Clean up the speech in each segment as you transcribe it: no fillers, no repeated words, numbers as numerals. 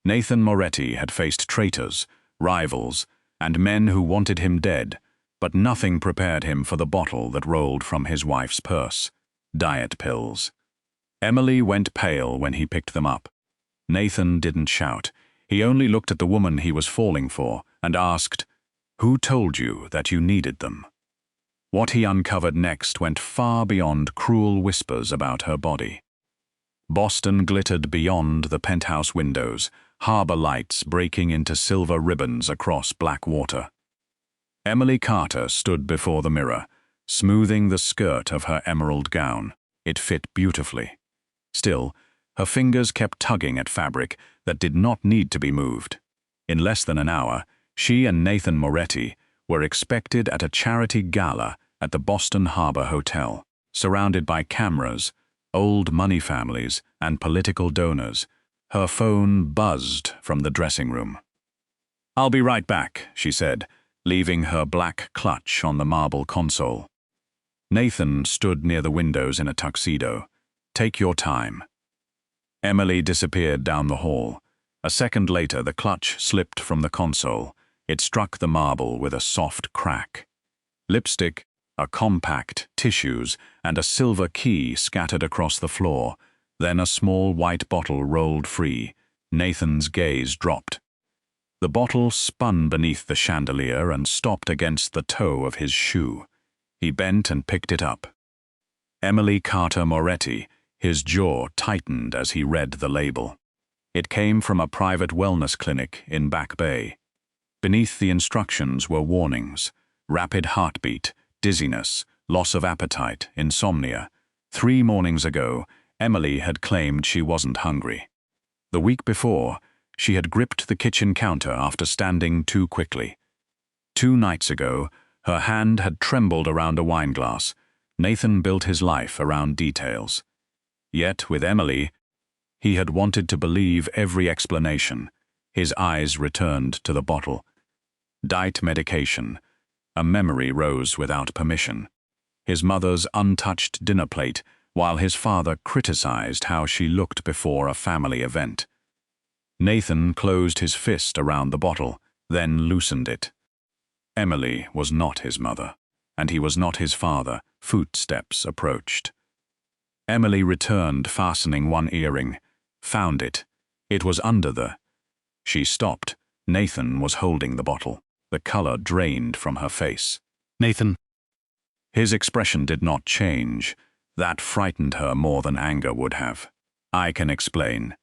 Nathan Moretti had faced traitors, rivals, and men who wanted him dead, but nothing prepared him for the bottle that rolled from his wife's purse: diet pills. Emily went pale when he picked them up. Nathan didn't shout. He only looked at the woman he was falling for and asked, "Who told you that you needed them?" What he uncovered next went far beyond cruel whispers about her body. Boston glittered beyond the penthouse windows, harbor lights breaking into silver ribbons across black water. Emily Carter stood before the mirror, smoothing the skirt of her emerald gown. It fit beautifully. Still, her fingers kept tugging at fabric that did not need to be moved. In less than an hour, she and Nathan Moretti were expected at a charity gala at the Boston Harbor Hotel, surrounded by cameras, old money families, and political donors. Her phone buzzed from the dressing room. "I'll be right back," she said, leaving her black clutch on the marble console. Nathan stood near the windows in a tuxedo. "Take your time." Emily disappeared down the hall. A second later, the clutch slipped from the console. It struck the marble with a soft crack. Lipstick, a compact, tissues, and a silver key scattered across the floor. Then a small white bottle rolled free. Nathan's gaze dropped. The bottle spun beneath the chandelier and stopped against the toe of his shoe. He bent and picked it up. Emily Carter Moretti, his jaw tightened as he read the label. It came from a private wellness clinic in Back Bay. Beneath the instructions were warnings: rapid heartbeat, dizziness, loss of appetite, insomnia. 3 mornings ago, Emily had claimed she wasn't hungry. The week before, she had gripped the kitchen counter after standing too quickly. 2 nights ago, her hand had trembled around a wineglass. Nathan built his life around details. Yet, with Emily, he had wanted to believe every explanation. His eyes returned to the bottle. Diet medication. A memory rose without permission. His mother's untouched dinner plate, while his father criticized how she looked before a family event. Nathan closed his fist around the bottle, then loosened it. Emily was not his mother, and he was not his father. Footsteps approached. Emily returned, fastening one earring. Found it. It was under the... She stopped. Nathan was holding the bottle. The color drained from her face. "Nathan." His expression did not change. That frightened her more than anger would have. "I can explain."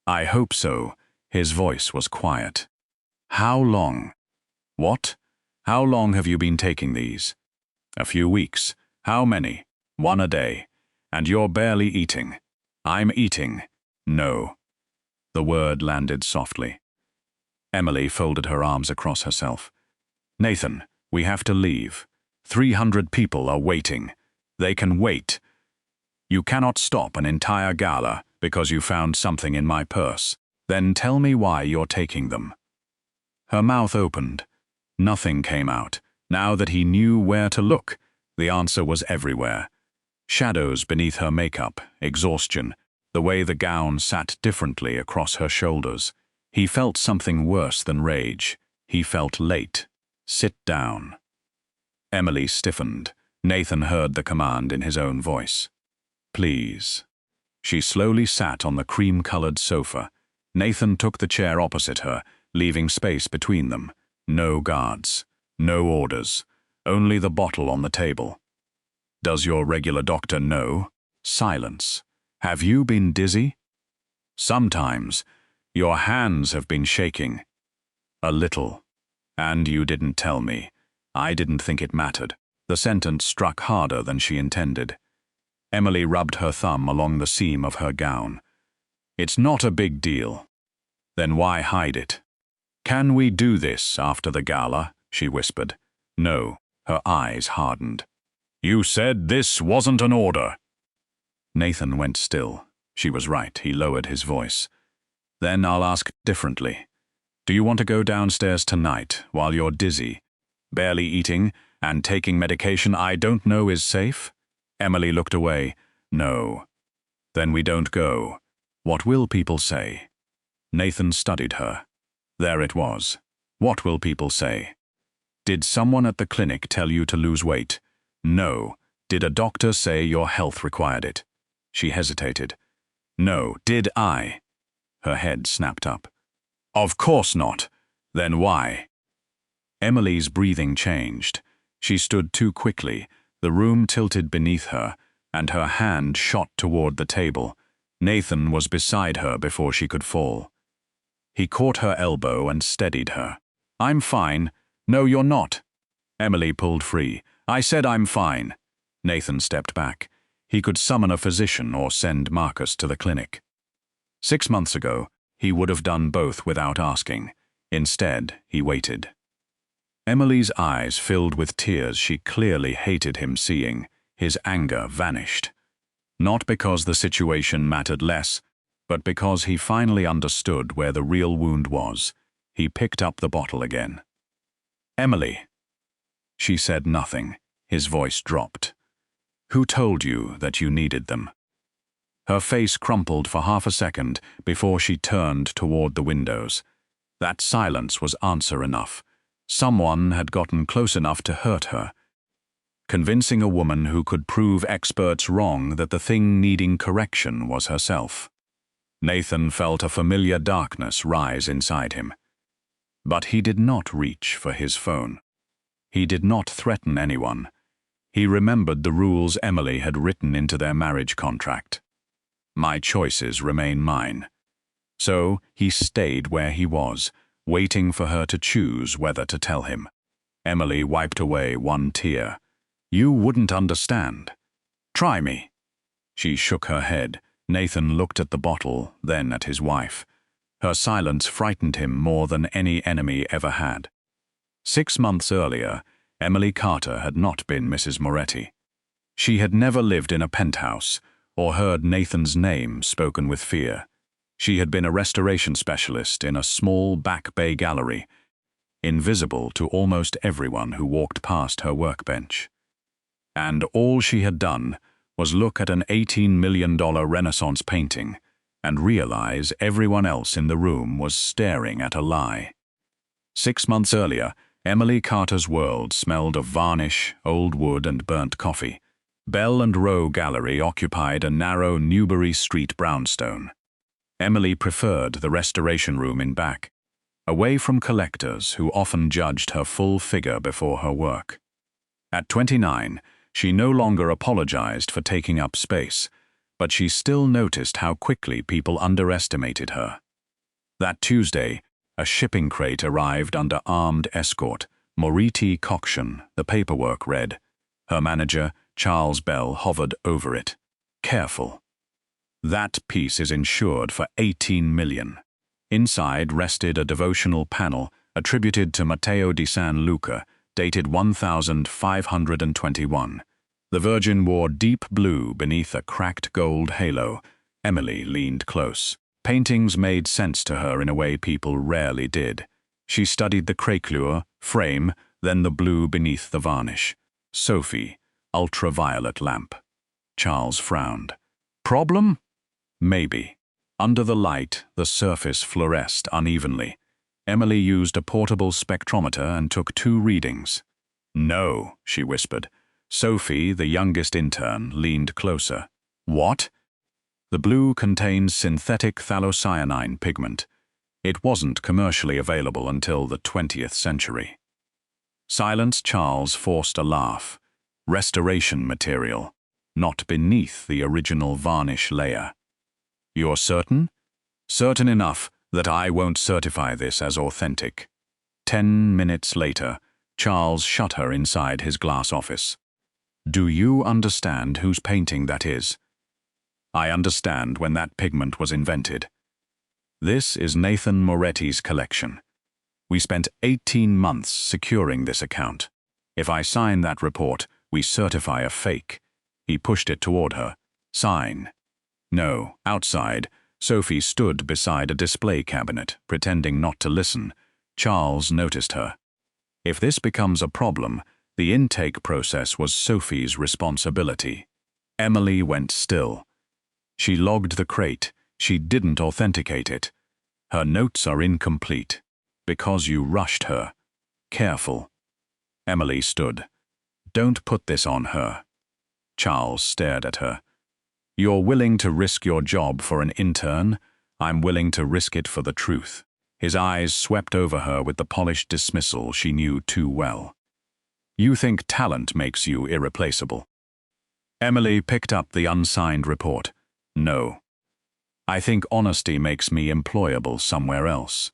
"I hope so." His voice was quiet. "How long?" "What? How long have you been taking these?" "A few weeks." "How many?" "1 a day." "And you're barely eating." "I'm eating." "No." The word landed softly. Emily folded her arms across herself. "Nathan, we have to leave. 300 people are waiting. They can wait. You cannot stop an entire gala because you found something in my purse. Then tell me why you're taking them." Her mouth opened. Nothing came out. Now that he knew where to look, the answer was everywhere. Shadows beneath her makeup, exhaustion, the way the gown sat differently across her shoulders. He felt something worse than rage. He felt late. "Sit down." Emily stiffened. Nathan heard the command in his own voice. "Please." She slowly sat on the cream-colored sofa. Nathan took the chair opposite her, leaving space between them. No guards. No orders. Only the bottle on the table. "Does your regular doctor know?" Silence. "Have you been dizzy?" "Sometimes. Your hands have been shaking." "A little. And you didn't tell me. I didn't think it mattered." The sentence struck harder than she intended. Emily rubbed her thumb along the seam of her gown. "It's not a big deal." "Then why hide it?" "Can we do this after the gala?" she whispered. "No." Her eyes hardened. "You said this wasn't an order." Nathan went still. She was right. He lowered his voice. "Then I'll ask differently. Do you want to go downstairs tonight while you're dizzy, barely eating, and taking medication I don't know is safe?" Emily looked away. "No." "Then we don't go. What will people say?" Nathan studied her. There it was. What will people say? Did someone at the clinic tell you to lose weight? No. Did a doctor say your health required it? She hesitated. No. Did I? Her head snapped up. Of course not. Then why? Emily's breathing changed. She stood too quickly, the room tilted beneath her, and her hand shot toward the table. Nathan was beside her before she could fall. He caught her elbow and steadied her. I'm fine. No, you're not. Emily pulled free. I said I'm fine. Nathan stepped back. He could summon a physician or send Marcus to the clinic. 6 months ago, he would have done both without asking. Instead, he waited. Emily's eyes filled with tears she clearly hated him seeing. His anger vanished. Not because the situation mattered less, but because he finally understood where the real wound was. He picked up the bottle again. Emily. She said nothing. His voice dropped. Who told you that you needed them? Her face crumpled for half a second before she turned toward the windows. That silence was answer enough. Someone had gotten close enough to hurt her, convincing a woman who could prove experts wrong that the thing needing correction was herself. Nathan felt a familiar darkness rise inside him. But he did not reach for his phone. He did not threaten anyone. He remembered the rules Emily had written into their marriage contract. My choices remain mine. So he stayed where he was, waiting for her to choose whether to tell him. Emily wiped away one tear. You wouldn't understand. Try me. She shook her head. Nathan looked at the bottle, then at his wife. Her silence frightened him more than any enemy ever had. 6 months earlier, Emily Carter had not been Mrs. Moretti. She had never lived in a penthouse or heard Nathan's name spoken with fear. She had been a restoration specialist in a small back bay gallery, invisible to almost everyone who walked past her workbench. And all she had done was look at an $18 million Renaissance painting and realize everyone else in the room was staring at a lie. 6 months earlier, Emily Carter's world smelled of varnish, old wood, and burnt coffee. Bell and Row Gallery occupied a narrow Newbury Street brownstone. Emily preferred the restoration room in back, away from collectors who often judged her full figure before her work. At 29, she no longer apologized for taking up space, but she still noticed how quickly people underestimated her. That Tuesday, a shipping crate arrived under armed escort. Moretti Coction, the paperwork read. Her manager, Charles Bell, hovered over it. Careful. That piece is insured for $18 million. Inside rested a devotional panel attributed to Matteo di San Luca, dated 1521. The Virgin wore deep blue beneath a cracked gold halo. Emily leaned close. Paintings made sense to her in a way people rarely did. She studied the créclure, frame, then the blue beneath the varnish. Sophie, ultraviolet lamp. Charles frowned. Problem? Maybe. Under the light, the surface fluoresced unevenly. Emily used a portable spectrometer and took 2 readings. No, she whispered. Sophie, the youngest intern, leaned closer. What? The blue contains synthetic phthalocyanine pigment. It wasn't commercially available until the 20th century. Silence. Charles forced a laugh. Restoration material, not beneath the original varnish layer. You're certain? Certain enough that I won't certify this as authentic. 10 minutes later, Charles shut her inside his glass office. Do you understand whose painting that is? I understand when that pigment was invented. This is Nathan Moretti's collection. We spent 18 months securing this account. If I sign that report, we certify a fake. He pushed it toward her. Sign. No, outside, Sophie stood beside a display cabinet, pretending not to listen. Charles noticed her. If this becomes a problem, the intake process was Sophie's responsibility. Emily went still. She logged the crate. She didn't authenticate it. Her notes are incomplete. Because you rushed her. Careful. Emily stood. Don't put this on her. Charles stared at her. You're willing to risk your job for an intern? I'm willing to risk it for the truth. His eyes swept over her with the polished dismissal she knew too well. You think talent makes you irreplaceable? Emily picked up the unsigned report. No. I think honesty makes me employable somewhere else.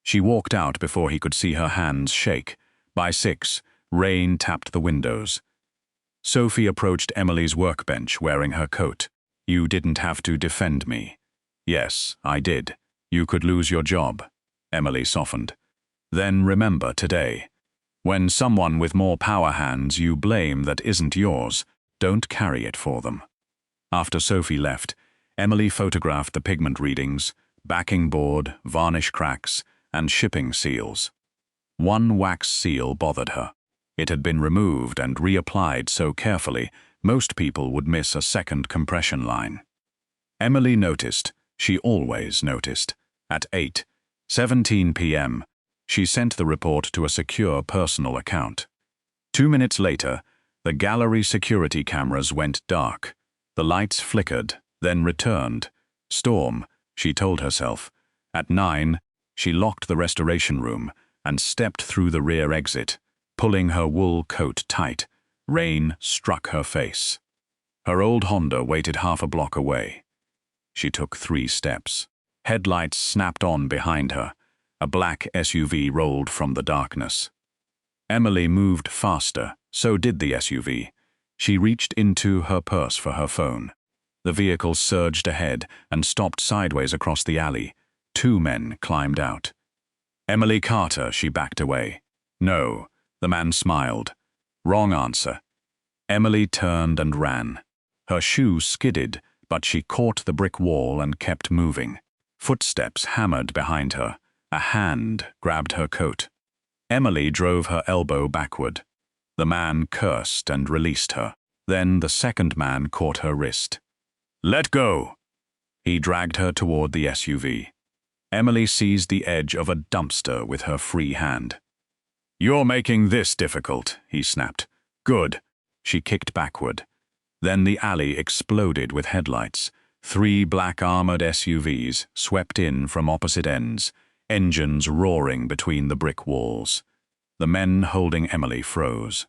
She walked out before he could see her hands shake. By 6, rain tapped the windows. Sophie approached Emily's workbench wearing her coat. You didn't have to defend me. Yes, I did. You could lose your job. Emily softened. Then remember today. When someone with more power hands you blame that isn't yours, don't carry it for them. After Sophie left, Emily photographed the pigment readings, backing board, varnish cracks, and shipping seals. One wax seal bothered her. It had been removed and reapplied so carefully, most people would miss a second compression line. Emily noticed, she always noticed. At 8:17 p.m., she sent the report to a secure personal account. 2 minutes later, the gallery security cameras went dark. The lights flickered, then returned. Storm, she told herself. At 9, she locked the restoration room and stepped through the rear exit, pulling her wool coat tight. Rain struck her face. Her old Honda waited half a block away. She took 3 steps. Headlights snapped on behind her. A black SUV rolled from the darkness. Emily moved faster, so did the SUV. She reached into her purse for her phone. The vehicle surged ahead and stopped sideways across the alley. 2 men climbed out. Emily Carter, she backed away. No, the man smiled. Wrong answer. Emily turned and ran. Her shoe skidded, but she caught the brick wall and kept moving. Footsteps hammered behind her. A hand grabbed her coat. Emily drove her elbow backward. The man cursed and released her. Then the second man caught her wrist. Let go! He dragged her toward the SUV. Emily seized the edge of a dumpster with her free hand. You're making this difficult, he snapped. Good. She kicked backward. Then the alley exploded with headlights. 3 black armored SUVs swept in from opposite ends, engines roaring between the brick walls. The men holding Emily froze.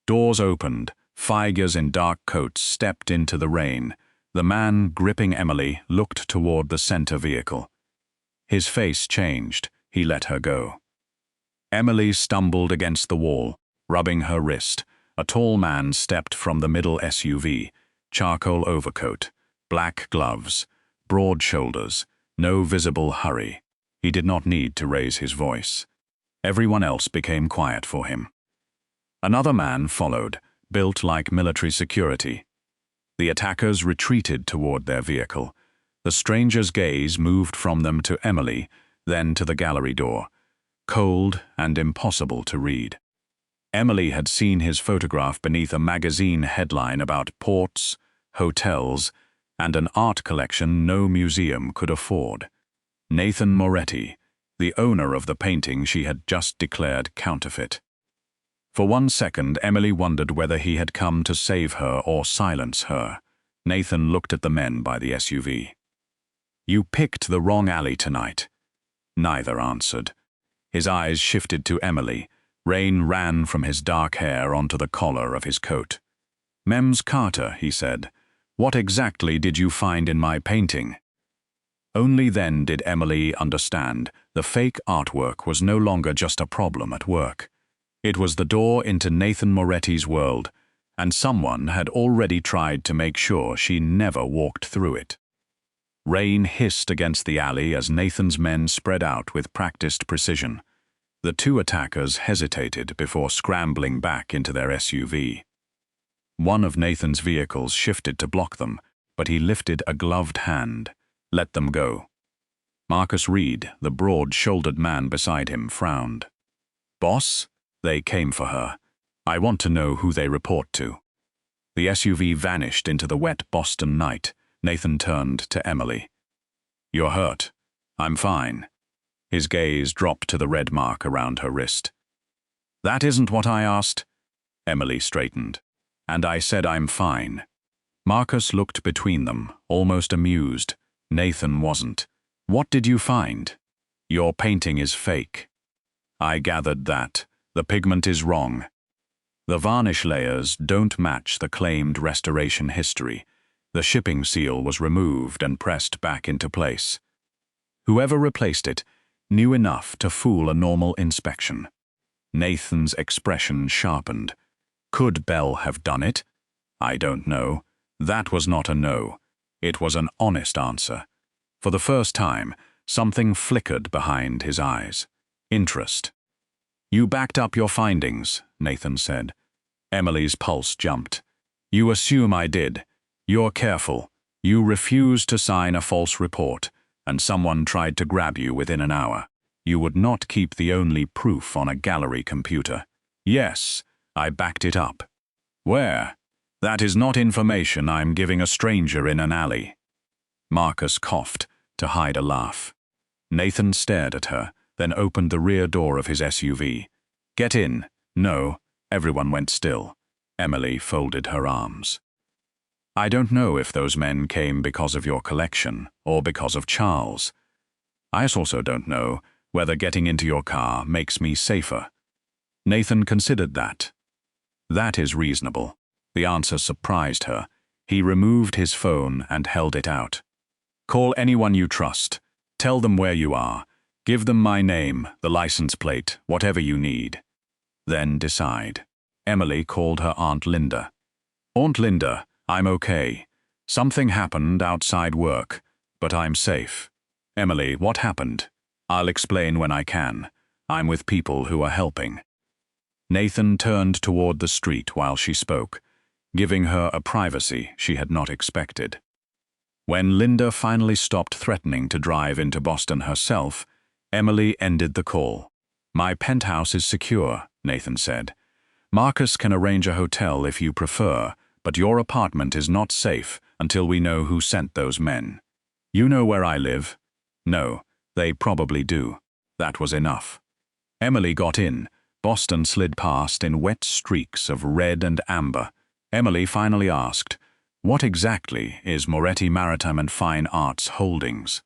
Doors opened. Figures in dark coats stepped into the rain. The man gripping Emily looked toward the center vehicle. His face changed. He let her go. Emily stumbled against the wall, rubbing her wrist. A tall man stepped from the middle SUV. Charcoal overcoat, black gloves, broad shoulders, no visible hurry. He did not need to raise his voice. Everyone else became quiet for him. Another man followed, built like military security. The attackers retreated toward their vehicle. The stranger's gaze moved from them to Emily, then to the gallery door, cold and impossible to read. Emily had seen his photograph beneath a magazine headline about ports, hotels, and an art collection no museum could afford. Nathan Moretti, the owner of the painting she had just declared counterfeit. For 1 second, Emily wondered whether he had come to save her or silence her. Nathan looked at the men by the SUV. You picked the wrong alley tonight. Neither answered. His eyes shifted to Emily. Rain ran from his dark hair onto the collar of his coat. Mems Carter, he said, what exactly did you find in my painting? Only then did Emily understand the fake artwork was no longer just a problem at work. It was the door into Nathan Moretti's world, and someone had already tried to make sure she never walked through it. Rain hissed against the alley as Nathan's men spread out with practiced precision. The 2 attackers hesitated before scrambling back into their SUV. One of Nathan's vehicles shifted to block them, but he lifted a gloved hand. Let them go. Marcus Reed, the broad-shouldered man beside him, frowned. Boss? They came for her. I want to know who they report to. The SUV vanished into the wet Boston night. Nathan turned to Emily. You're hurt. I'm fine. His gaze dropped to the red mark around her wrist. That isn't what I asked. Emily straightened. And I said I'm fine. Marcus looked between them, almost amused. Nathan wasn't. What did you find? Your painting is fake. I gathered that. The pigment is wrong. The varnish layers don't match the claimed restoration history. The shipping seal was removed and pressed back into place. Whoever replaced it knew enough to fool a normal inspection. Nathan's expression sharpened. Could Belle have done it? I don't know. That was not a no. It was an honest answer. For the first time, something flickered behind his eyes. Interest. You backed up your findings, Nathan said. Emily's pulse jumped. You assume I did. You're careful. You refused to sign a false report, and someone tried to grab you within an hour. You would not keep the only proof on a gallery computer. Yes, I backed it up. Where? That is not information I'm giving a stranger in an alley. Marcus coughed to hide a laugh. Nathan stared at her, then opened the rear door of his SUV. Get in. No. Everyone went still. Emily folded her arms. I don't know if those men came because of your collection or because of Charles. I also don't know whether getting into your car makes me safer. Nathan considered that. That is reasonable. The answer surprised her. He removed his phone and held it out. Call anyone you trust. Tell them where you are. Give them my name, the license plate, whatever you need. Then decide. Emily called her Aunt Linda. Aunt Linda, I'm okay. Something happened outside work, but I'm safe. Emily, what happened? I'll explain when I can. I'm with people who are helping. Nathan turned toward the street while she spoke, giving her a privacy she had not expected. When Linda finally stopped threatening to drive into Boston herself, Emily ended the call. My penthouse is secure, Nathan said. Marcus can arrange a hotel if you prefer, but your apartment is not safe until we know who sent those men. You know where I live? No, they probably do. That was enough. Emily got in. Boston slid past in wet streaks of red and amber. Emily finally asked, what exactly is Moretti Maritime and Fine Arts Holdings?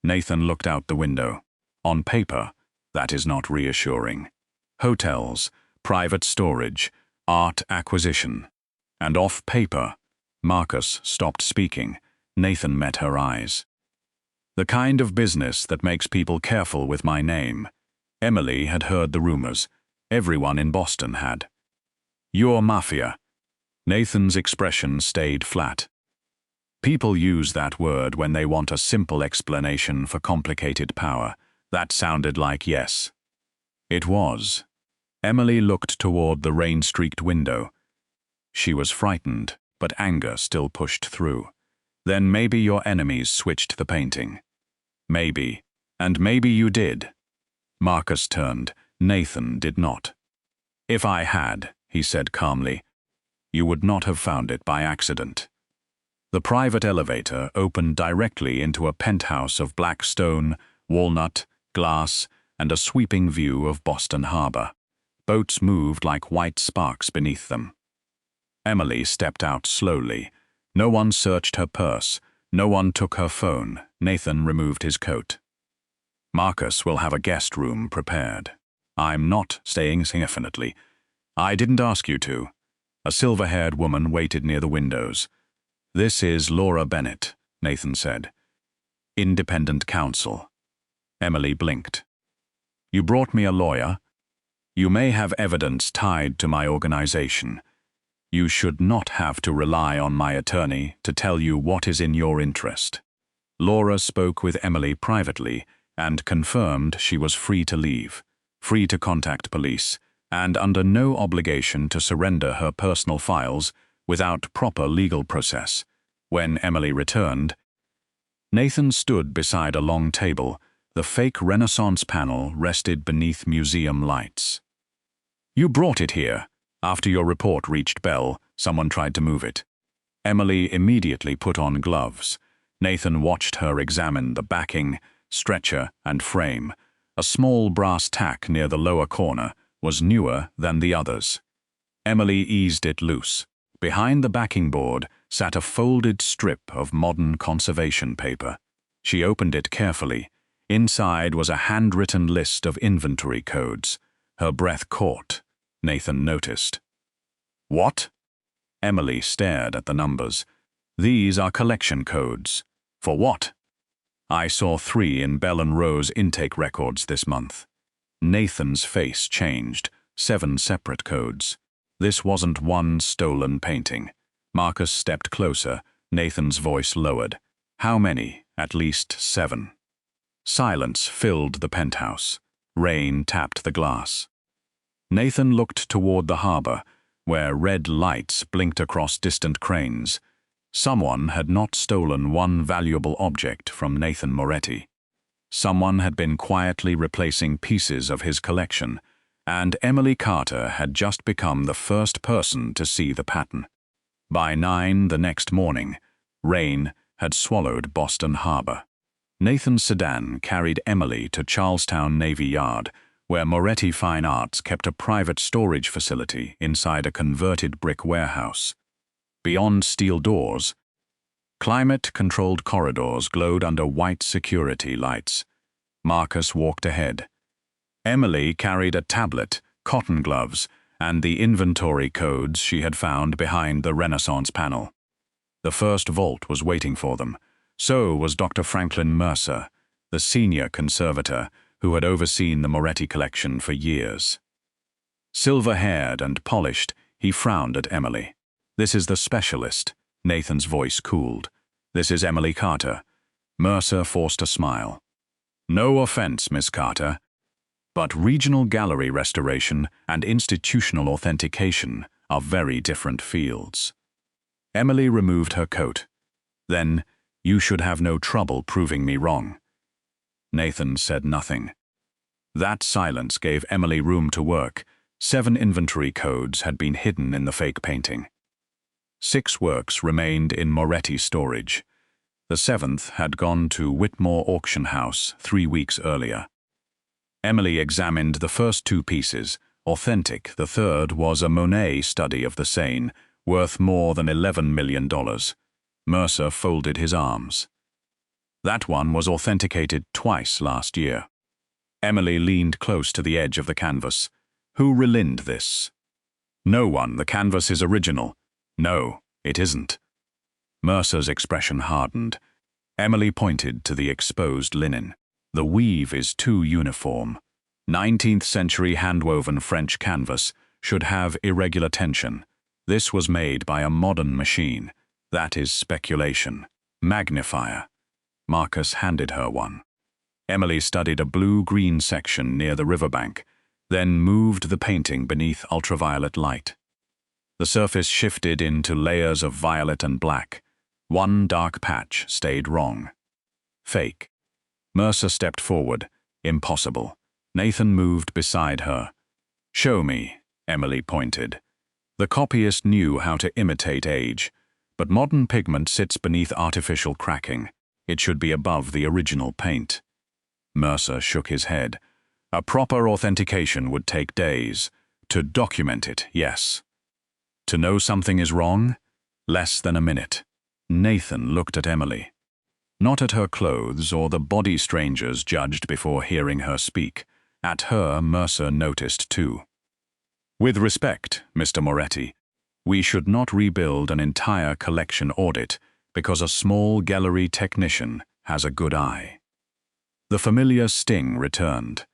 Nathan looked out the window. On paper, that is not reassuring. Hotels, private storage, art acquisition. And off paper, Marcus stopped speaking. Nathan met her eyes. The kind of business that makes people careful with my name. Emily had heard the rumors. Everyone in Boston had. You're mafia. Nathan's expression stayed flat. People use that word when they want a simple explanation for complicated power. That sounded like yes. It was. Emily looked toward the rain-streaked window. She was frightened, but anger still pushed through. Then maybe your enemies switched the painting. Maybe. And maybe you did. Marcus turned. Nathan did not. If I had, he said calmly, you would not have found it by accident. The private elevator opened directly into a penthouse of black stone, walnut, glass, and a sweeping view of Boston Harbor. Boats moved like white sparks beneath them. Emily stepped out slowly. No one searched her purse. No one took her phone. Nathan removed his coat. Marcus will have a guest room prepared. I'm not staying indefinitely. I didn't ask you to. A silver-haired woman waited near the windows. This is Laura Bennett, Nathan said. Independent counsel. Emily blinked. You brought me a lawyer? You may have evidence tied to my organization. You should not have to rely on my attorney to tell you what is in your interest. Laura spoke with Emily privately and confirmed she was free to leave, free to contact police, and under no obligation to surrender her personal files without proper legal process. When Emily returned, Nathan stood beside a long table. The fake Renaissance panel rested beneath museum lights. You brought it here. After your report reached Belle, someone tried to move it. Emily immediately put on gloves. Nathan watched her examine the backing, stretcher, and frame. A small brass tack near the lower corner was newer than the others. Emily eased it loose. Behind the backing board sat a folded strip of modern conservation paper. She opened it carefully. Inside was a handwritten list of inventory codes. Her breath caught. Nathan noticed. "What?" Emily stared at the numbers. "These are collection codes." "For what?" "I saw 3 in Bell and Rose intake records this month." Nathan's face changed. 7 separate codes. This wasn't one stolen painting. Marcus stepped closer. Nathan's voice lowered. "How many?" "At least 7. Silence filled the penthouse. Rain tapped the glass. Nathan looked toward the harbor, where red lights blinked across distant cranes. Someone had not stolen one valuable object from Nathan Moretti. Someone had been quietly replacing pieces of his collection, and Emily Carter had just become the first person to see the pattern. By 9 the next morning, rain had swallowed Boston Harbor. Nathan's sedan carried Emily to Charlestown Navy Yard, where Moretti Fine Arts kept a private storage facility inside a converted brick warehouse. Beyond steel doors, climate-controlled corridors glowed under white security lights. Marcus walked ahead. Emily carried a tablet, cotton gloves, and the inventory codes she had found behind the Renaissance panel. The first vault was waiting for them. So was Dr. Franklin Mercer, the senior conservator who had overseen the Moretti collection for years. Silver-haired and polished, he frowned at Emily. "This is the specialist." Nathan's voice cooled. "This is Emily Carter." Mercer forced a smile. "No offense, Miss Carter, but regional gallery restoration and institutional authentication are very different fields." Emily removed her coat. "Then, you should have no trouble proving me wrong." Nathan said nothing. That silence gave Emily room to work. 7 inventory codes had been hidden in the fake painting. 6 works remained in Moretti storage. The 7th had gone to Whitmore Auction House 3 weeks earlier. Emily examined the first 2 pieces. Authentic, the third was a Monet study of the Seine, worth more than $11 million. Mercer folded his arms. "That one was authenticated twice last year." Emily leaned close to the edge of the canvas. "Who relined this?" "No one. The canvas is original." "No, it isn't." Mercer's expression hardened. Emily pointed to the exposed linen. "The weave is too uniform. 19th century hand-woven French canvas should have irregular tension. This was made by a modern machine. That is speculation. Magnifier." Marcus handed her one. Emily studied a blue-green section near the riverbank, then moved the painting beneath ultraviolet light. The surface shifted into layers of violet and black. One dark patch stayed wrong. Fake. Mercer stepped forward. Impossible. Nathan moved beside her. "Show me," Emily pointed. The copyist knew how to imitate age, but modern pigment sits beneath artificial cracking. It should be above the original paint. Mercer shook his head. "A proper authentication would take days. To document it, yes. To know something is wrong? Less than a minute." Nathan looked at Emily. Not at her clothes or the body strangers judged before hearing her speak. At her, Mercer noticed too. "With respect, Mr. Moretti, we should not rebuild an entire collection audit because a small gallery technician has a good eye." The familiar sting returned.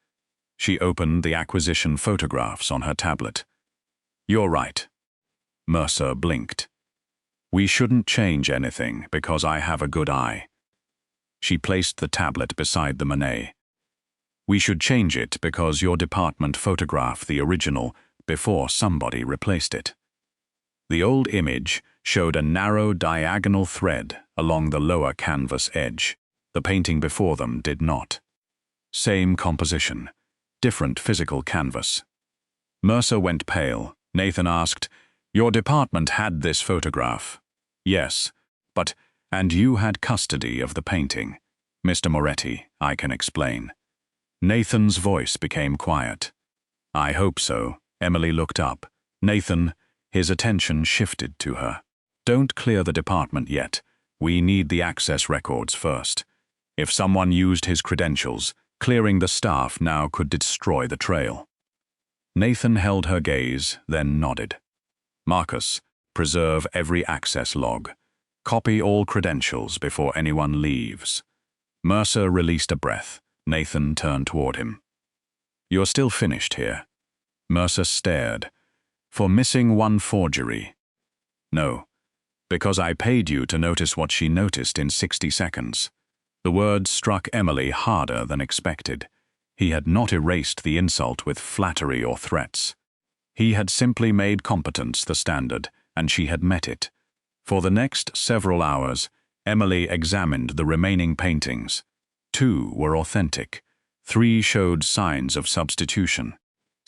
She opened the acquisition photographs on her tablet. "You're right." Mercer blinked. "We shouldn't change anything because I have a good eye." She placed the tablet beside the Monet. "We should change it because your department photographed the original before somebody replaced it." The old image showed a narrow diagonal thread along the lower canvas edge. The painting before them did not. Same composition, different physical canvas. Mercer went pale. Nathan asked, "Your department had this photograph?" "Yes, but, and you had custody of the painting." Mr. Moretti, I can explain. Nathan's voice became quiet. I hope so. Emily looked up. Nathan, his attention shifted to her. Don't clear the department yet. We need the access records first. If someone used his credentials, clearing the staff now could destroy the trail. Nathan held her gaze, then nodded. Marcus, preserve every access log. Copy all credentials before anyone leaves. Mercer released a breath. Nathan turned toward him. You're still finished here. Mercer stared. For missing one forgery. No, because I paid you to notice what she noticed in 60 seconds. The words struck Emily harder than expected. He had not erased the insult with flattery or threats. He had simply made competence the standard, and she had met it. For the next several hours, Emily examined the remaining paintings. 2 were authentic. 3 showed signs of substitution.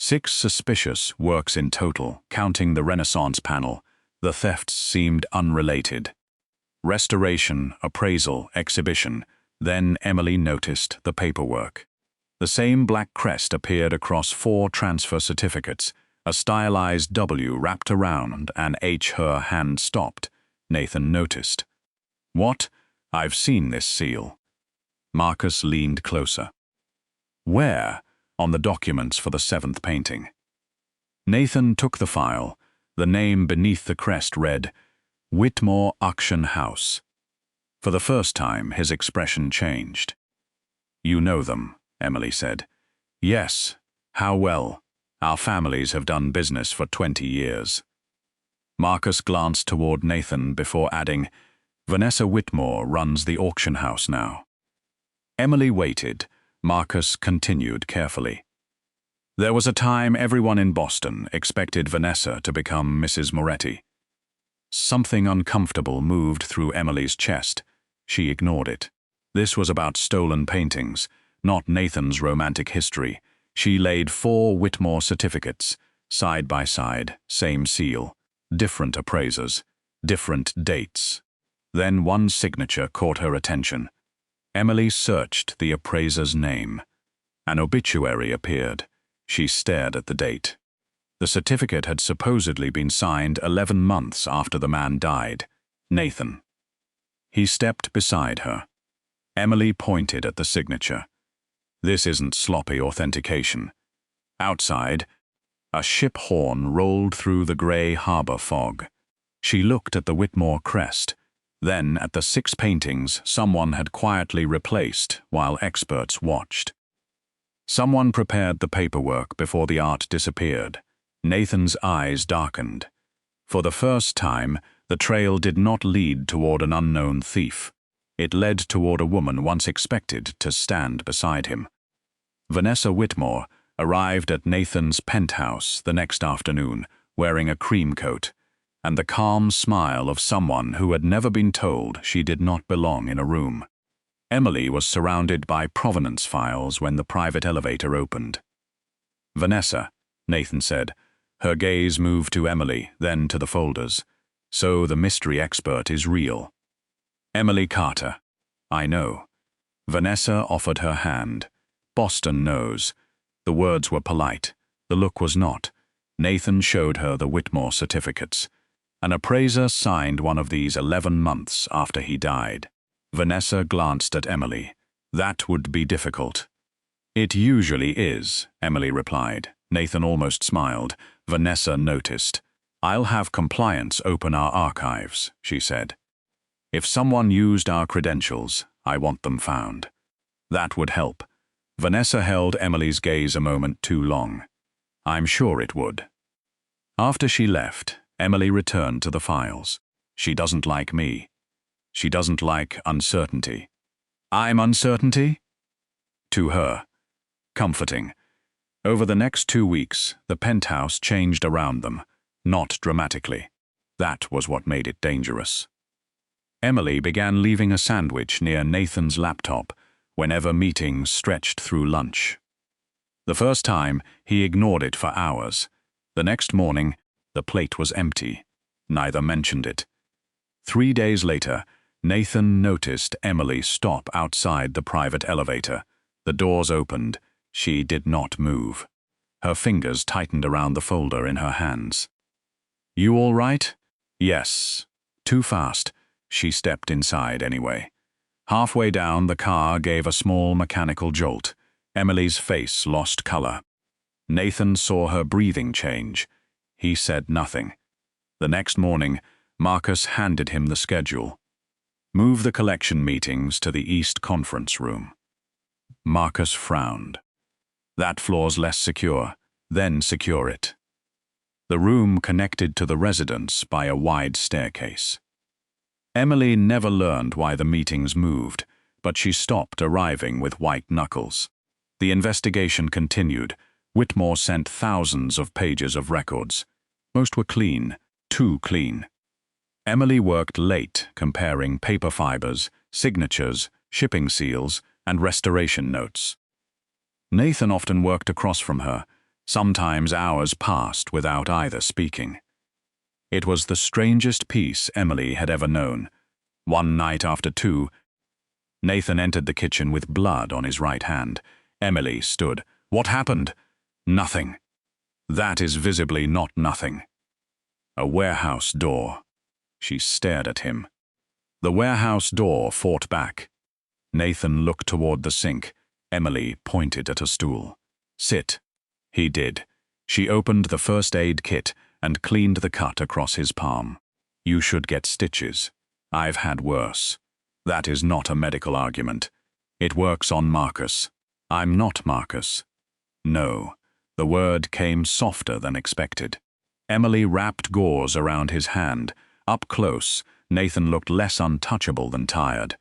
6 suspicious works in total, counting the Renaissance panel. The thefts seemed unrelated. Restoration, appraisal, exhibition. Then Emily noticed the paperwork. The same black crest appeared across 4 transfer certificates, a stylized W wrapped around an H. Her hand stopped. Nathan noticed. What? I've seen this seal. Marcus leaned closer. Where? On the documents for the 7th painting. Nathan took the file. The name beneath the crest read, Whitmore Auction House. For the first time, his expression changed. You know them, Emily said. Yes. How well? Our families have done business for 20 years. Marcus glanced toward Nathan before adding, Vanessa Whitmore runs the auction house now. Emily waited. Marcus continued carefully. There was a time everyone in Boston expected Vanessa to become Mrs. Moretti. Something uncomfortable moved through Emily's chest. She ignored it. This was about stolen paintings, not Nathan's romantic history. She laid 4 Whitmore certificates, side by side, same seal, different appraisers, different dates. Then one signature caught her attention. Emily searched the appraiser's name. An obituary appeared. She stared at the date. The certificate had supposedly been signed 11 months after the man died. Nathan. He stepped beside her. Emily pointed at the signature. This isn't sloppy authentication. Outside, a ship horn rolled through the grey harbor fog. She looked at the Whitmore crest. Then, at the 6 paintings someone had quietly replaced while experts watched. Someone prepared the paperwork before the art disappeared. Nathan's eyes darkened. For the first time, the trail did not lead toward an unknown thief. It led toward a woman once expected to stand beside him. Vanessa Whitmore arrived at Nathan's penthouse the next afternoon, wearing a cream coat, and the calm smile of someone who had never been told she did not belong in a room. Emily was surrounded by provenance files when the private elevator opened. Vanessa, Nathan said. Her gaze moved to Emily, then to the folders. So the mystery expert is real. Emily Carter. I know. Vanessa offered her hand. Boston knows. The words were polite. The look was not. Nathan showed her the Whitmore certificates. An appraiser signed one of these 11 months after he died. Vanessa glanced at Emily. That would be difficult. It usually is, Emily replied. Nathan almost smiled. Vanessa noticed. I'll have compliance open our archives, she said. If someone used our credentials, I want them found. That would help. Vanessa held Emily's gaze a moment too long. I'm sure it would. After she left, Emily returned to the files. She doesn't like me. She doesn't like uncertainty. I'm uncertainty? To her. Comforting. Over the next 2 weeks, the penthouse changed around them, not dramatically. That was what made it dangerous. Emily began leaving a sandwich near Nathan's laptop whenever meetings stretched through lunch. The first time, he ignored it for hours. The next morning, the plate was empty. Neither mentioned it. 3 days later, Nathan noticed Emily stop outside the private elevator. The doors opened. She did not move. Her fingers tightened around the folder in her hands. "You all right?" "Yes." "Too fast." She stepped inside anyway. Halfway down, the car gave a small mechanical jolt. Emily's face lost color. Nathan saw her breathing change. He said nothing. The next morning, Marcus handed him the schedule. "Move the collection meetings to the East Conference Room." Marcus frowned. "That floor's less secure. Then secure it." The room connected to the residence by a wide staircase. Emily never learned why the meetings moved, but she stopped arriving with white knuckles. The investigation continued. Whitmore sent thousands of pages of records. Most were clean, too clean. Emily worked late comparing paper fibers, signatures, shipping seals, and restoration notes. Nathan often worked across from her. Sometimes hours passed without either speaking. It was the strangest peace Emily had ever known. One night after 2, Nathan entered the kitchen with blood on his right hand. Emily stood. "What happened?" "Nothing." "That is visibly not nothing." "A warehouse door." She stared at him. The warehouse door fought back. Nathan looked toward the sink. Emily pointed at a stool. "Sit." He did. She opened the first aid kit and cleaned the cut across his palm. "You should get stitches. I've had worse." "That is not a medical argument. It works on Marcus." "I'm not Marcus." "No." The word came softer than expected. Emily wrapped gauze around his hand. Up close, Nathan looked less untouchable than tired.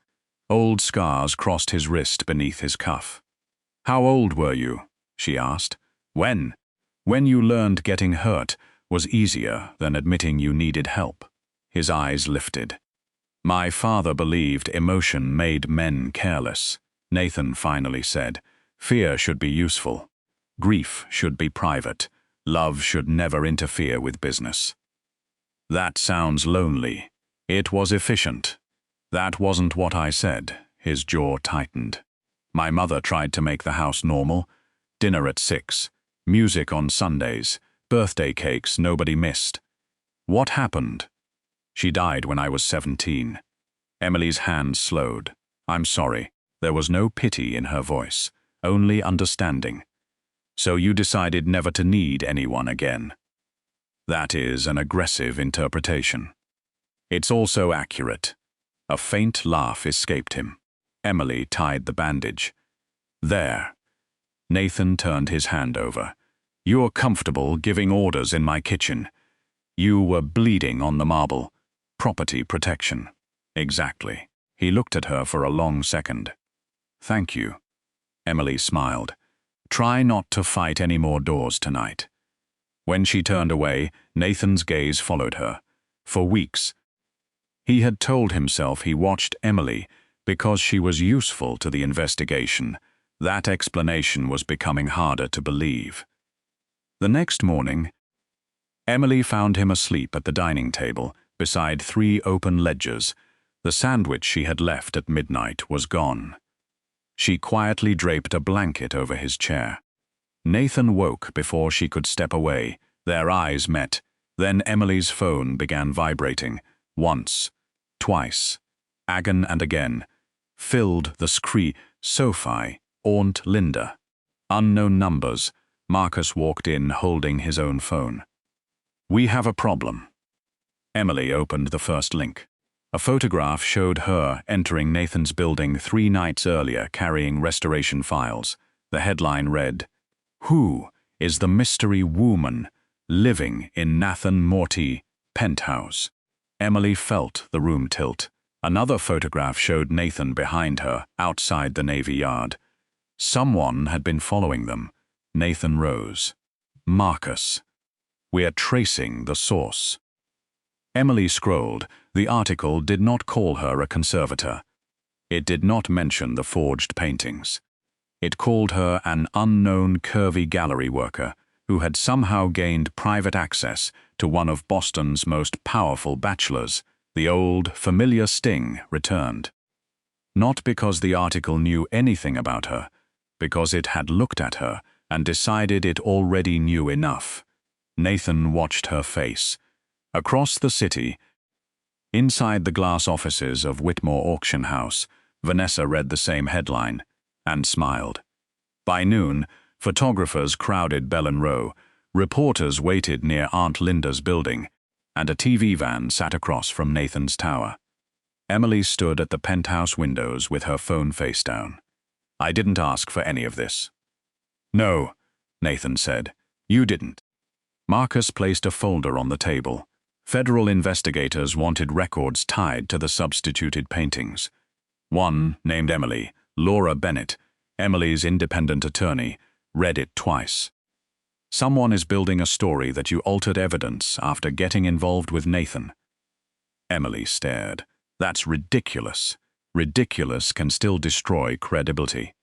Old scars crossed his wrist beneath his cuff. "How old were you?" she asked. "When?" "When you learned getting hurt was easier than admitting you needed help." His eyes lifted. "My father believed emotion made men careless," Nathan finally said. "Fear should be useful. Grief should be private. Love should never interfere with business." "That sounds lonely." "It was efficient." "That wasn't what I said." His jaw tightened. "My mother tried to make the house normal. Dinner at 6. Music on Sundays. Birthday cakes nobody missed." "What happened?" "She died when I was 17. Emily's hand slowed. "I'm sorry." There was no pity in her voice, only understanding. "So you decided never to need anyone again." That is an aggressive interpretation. It's also accurate. A faint laugh escaped him. Emily tied the bandage. "There." Nathan turned his hand over. "You're comfortable giving orders in my kitchen. You were bleeding on the marble. Property protection." "Exactly." He looked at her for a long second. "Thank you." Emily smiled. "Try not to fight any more doors tonight." When she turned away, Nathan's gaze followed her. For weeks, he had told himself he watched Emily because she was useful to the investigation. That explanation was becoming harder to believe. The next morning, Emily found him asleep at the dining table, beside 3 open ledgers. The sandwich she had left at midnight was gone. She quietly draped a blanket over his chair. Nathan woke before she could step away. Their eyes met. Then Emily's phone began vibrating. Once, twice, again and again. Filled the screen. Sophie, Aunt Linda. Unknown numbers. Marcus walked in holding his own phone. "We have a problem." Emily opened the first link. A photograph showed her entering Nathan's building 3 nights earlier carrying restoration files. The headline read, "Who is the mystery woman living in Nathan Moretti penthouse?" Emily felt the room tilt. Another photograph showed Nathan behind her, outside the Navy Yard. Someone had been following them. Nathan rose. "Marcus. We're tracing the source." Emily scrolled. The article did not call her a conservator. It did not mention the forged paintings. It called her an unknown Curvy gallery worker who had somehow gained private access to one of Boston's most powerful bachelors, The old, familiar sting returned. Not because the article knew anything about her, because it had looked at her and decided it already knew enough. Nathan watched her face. Across the city, inside the glass offices of Whitmore Auction House, Vanessa read the same headline and smiled. By noon, photographers crowded Bellin Row, reporters waited near Aunt Linda's building, and a TV van sat across from Nathan's tower. Emily stood at the penthouse windows with her phone face down. "I didn't ask for any of this." "No," Nathan said. "You didn't." Marcus placed a folder on the table. Federal investigators wanted records tied to the substituted paintings. One, named Emily, Laura Bennett, Emily's independent attorney, read it twice. "Someone is building a story that you altered evidence after getting involved with Nathan." Emily stared. "That's ridiculous. Ridiculous can still destroy credibility."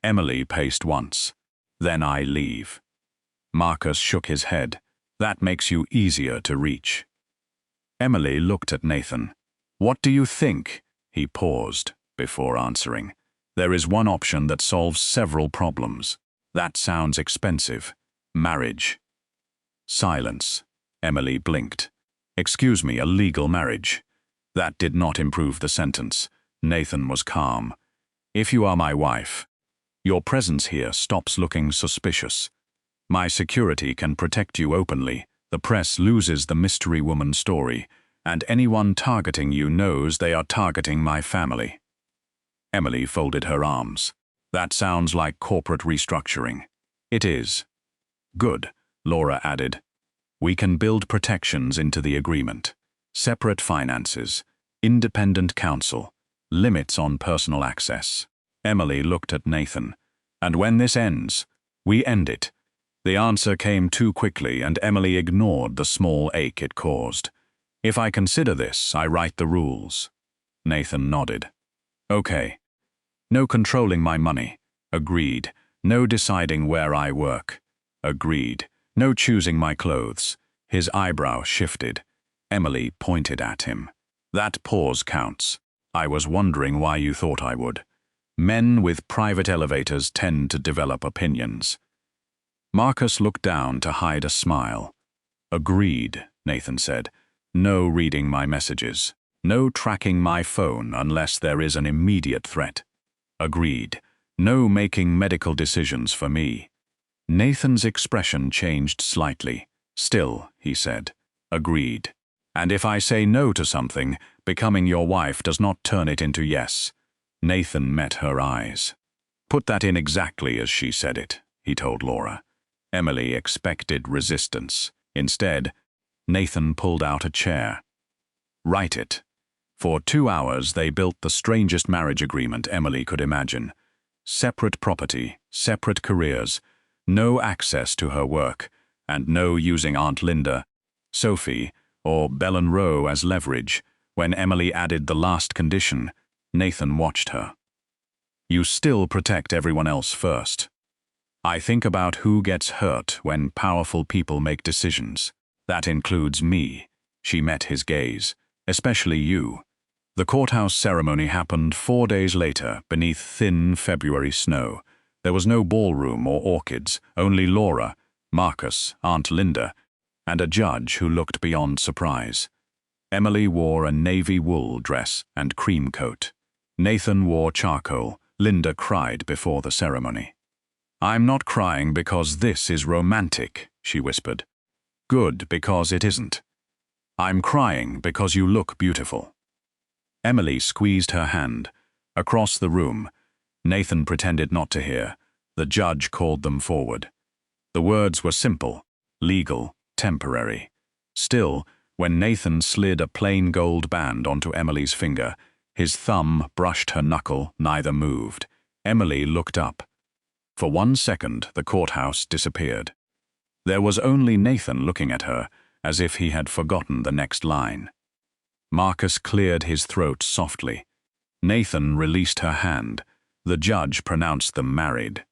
Emily paced once. "Then I leave." Marcus shook his head. "That makes you easier to reach." Emily looked at Nathan. "What do you think?" He paused before answering. "There is one option that solves several problems. That sounds expensive. Marriage." Silence. Emily blinked. "Excuse me, a legal marriage." That did not improve the sentence. Nathan was calm. "If you are my wife, your presence here stops looking suspicious. My security can protect you openly. The press loses the mystery woman story, and anyone targeting you knows they are targeting my family." Emily folded her arms. "That sounds like corporate restructuring." "It is." "Good," Laura added. "We can build protections into the agreement. Separate finances, independent counsel, limits on personal access." Emily looked at Nathan. "And when this ends, we end it." The answer came too quickly, and Emily ignored the small ache it caused. "If I consider this, I write the rules." Nathan nodded. "Okay. No controlling my money." "Agreed. No deciding where I work." "Agreed. No choosing my clothes." His eyebrow shifted. Emily pointed at him. "That pause counts. I was wondering why you thought I would. Men with private elevators tend to develop opinions." Marcus looked down to hide a smile. "Agreed," Nathan said. "No reading my messages. No tracking my phone unless there is an immediate threat. Agreed. No making medical decisions for me." Nathan's expression changed slightly. "Still," he said, "agreed. And if I say no to something, becoming your wife does not turn it into yes." Nathan met her eyes. "Put that in exactly as she said it," he told Laura. Emily expected resistance. Instead, Nathan pulled out a chair. "Write it." For 2 hours they built the strangest marriage agreement Emily could imagine. Separate property, separate careers, no access to her work, and no using Aunt Linda, Sophie, or Bellin Row as leverage. When Emily added the last condition, Nathan watched her. "You still protect everyone else first." "I think about who gets hurt when powerful people make decisions. That includes me." She met his gaze. "Especially you." The courthouse ceremony happened 4 days later beneath thin February snow. There was no ballroom or orchids, only Laura, Marcus, Aunt Linda, and a judge who looked beyond surprise. Emily wore a navy wool dress and cream coat. Nathan wore charcoal. Linda cried before the ceremony. "I'm not crying because this is romantic," she whispered. "Good, because it isn't. I'm crying because you look beautiful." Emily squeezed her hand. Across the room, Nathan pretended not to hear. The judge called them forward. The words were simple, legal, temporary. Still, when Nathan slid a plain gold band onto Emily's finger, his thumb brushed her knuckle, neither moved. Emily looked up. For 1 second, the courthouse disappeared. There was only Nathan looking at her, as if he had forgotten the next line. Marcus cleared his throat softly. Nathan released her hand. The judge pronounced them married.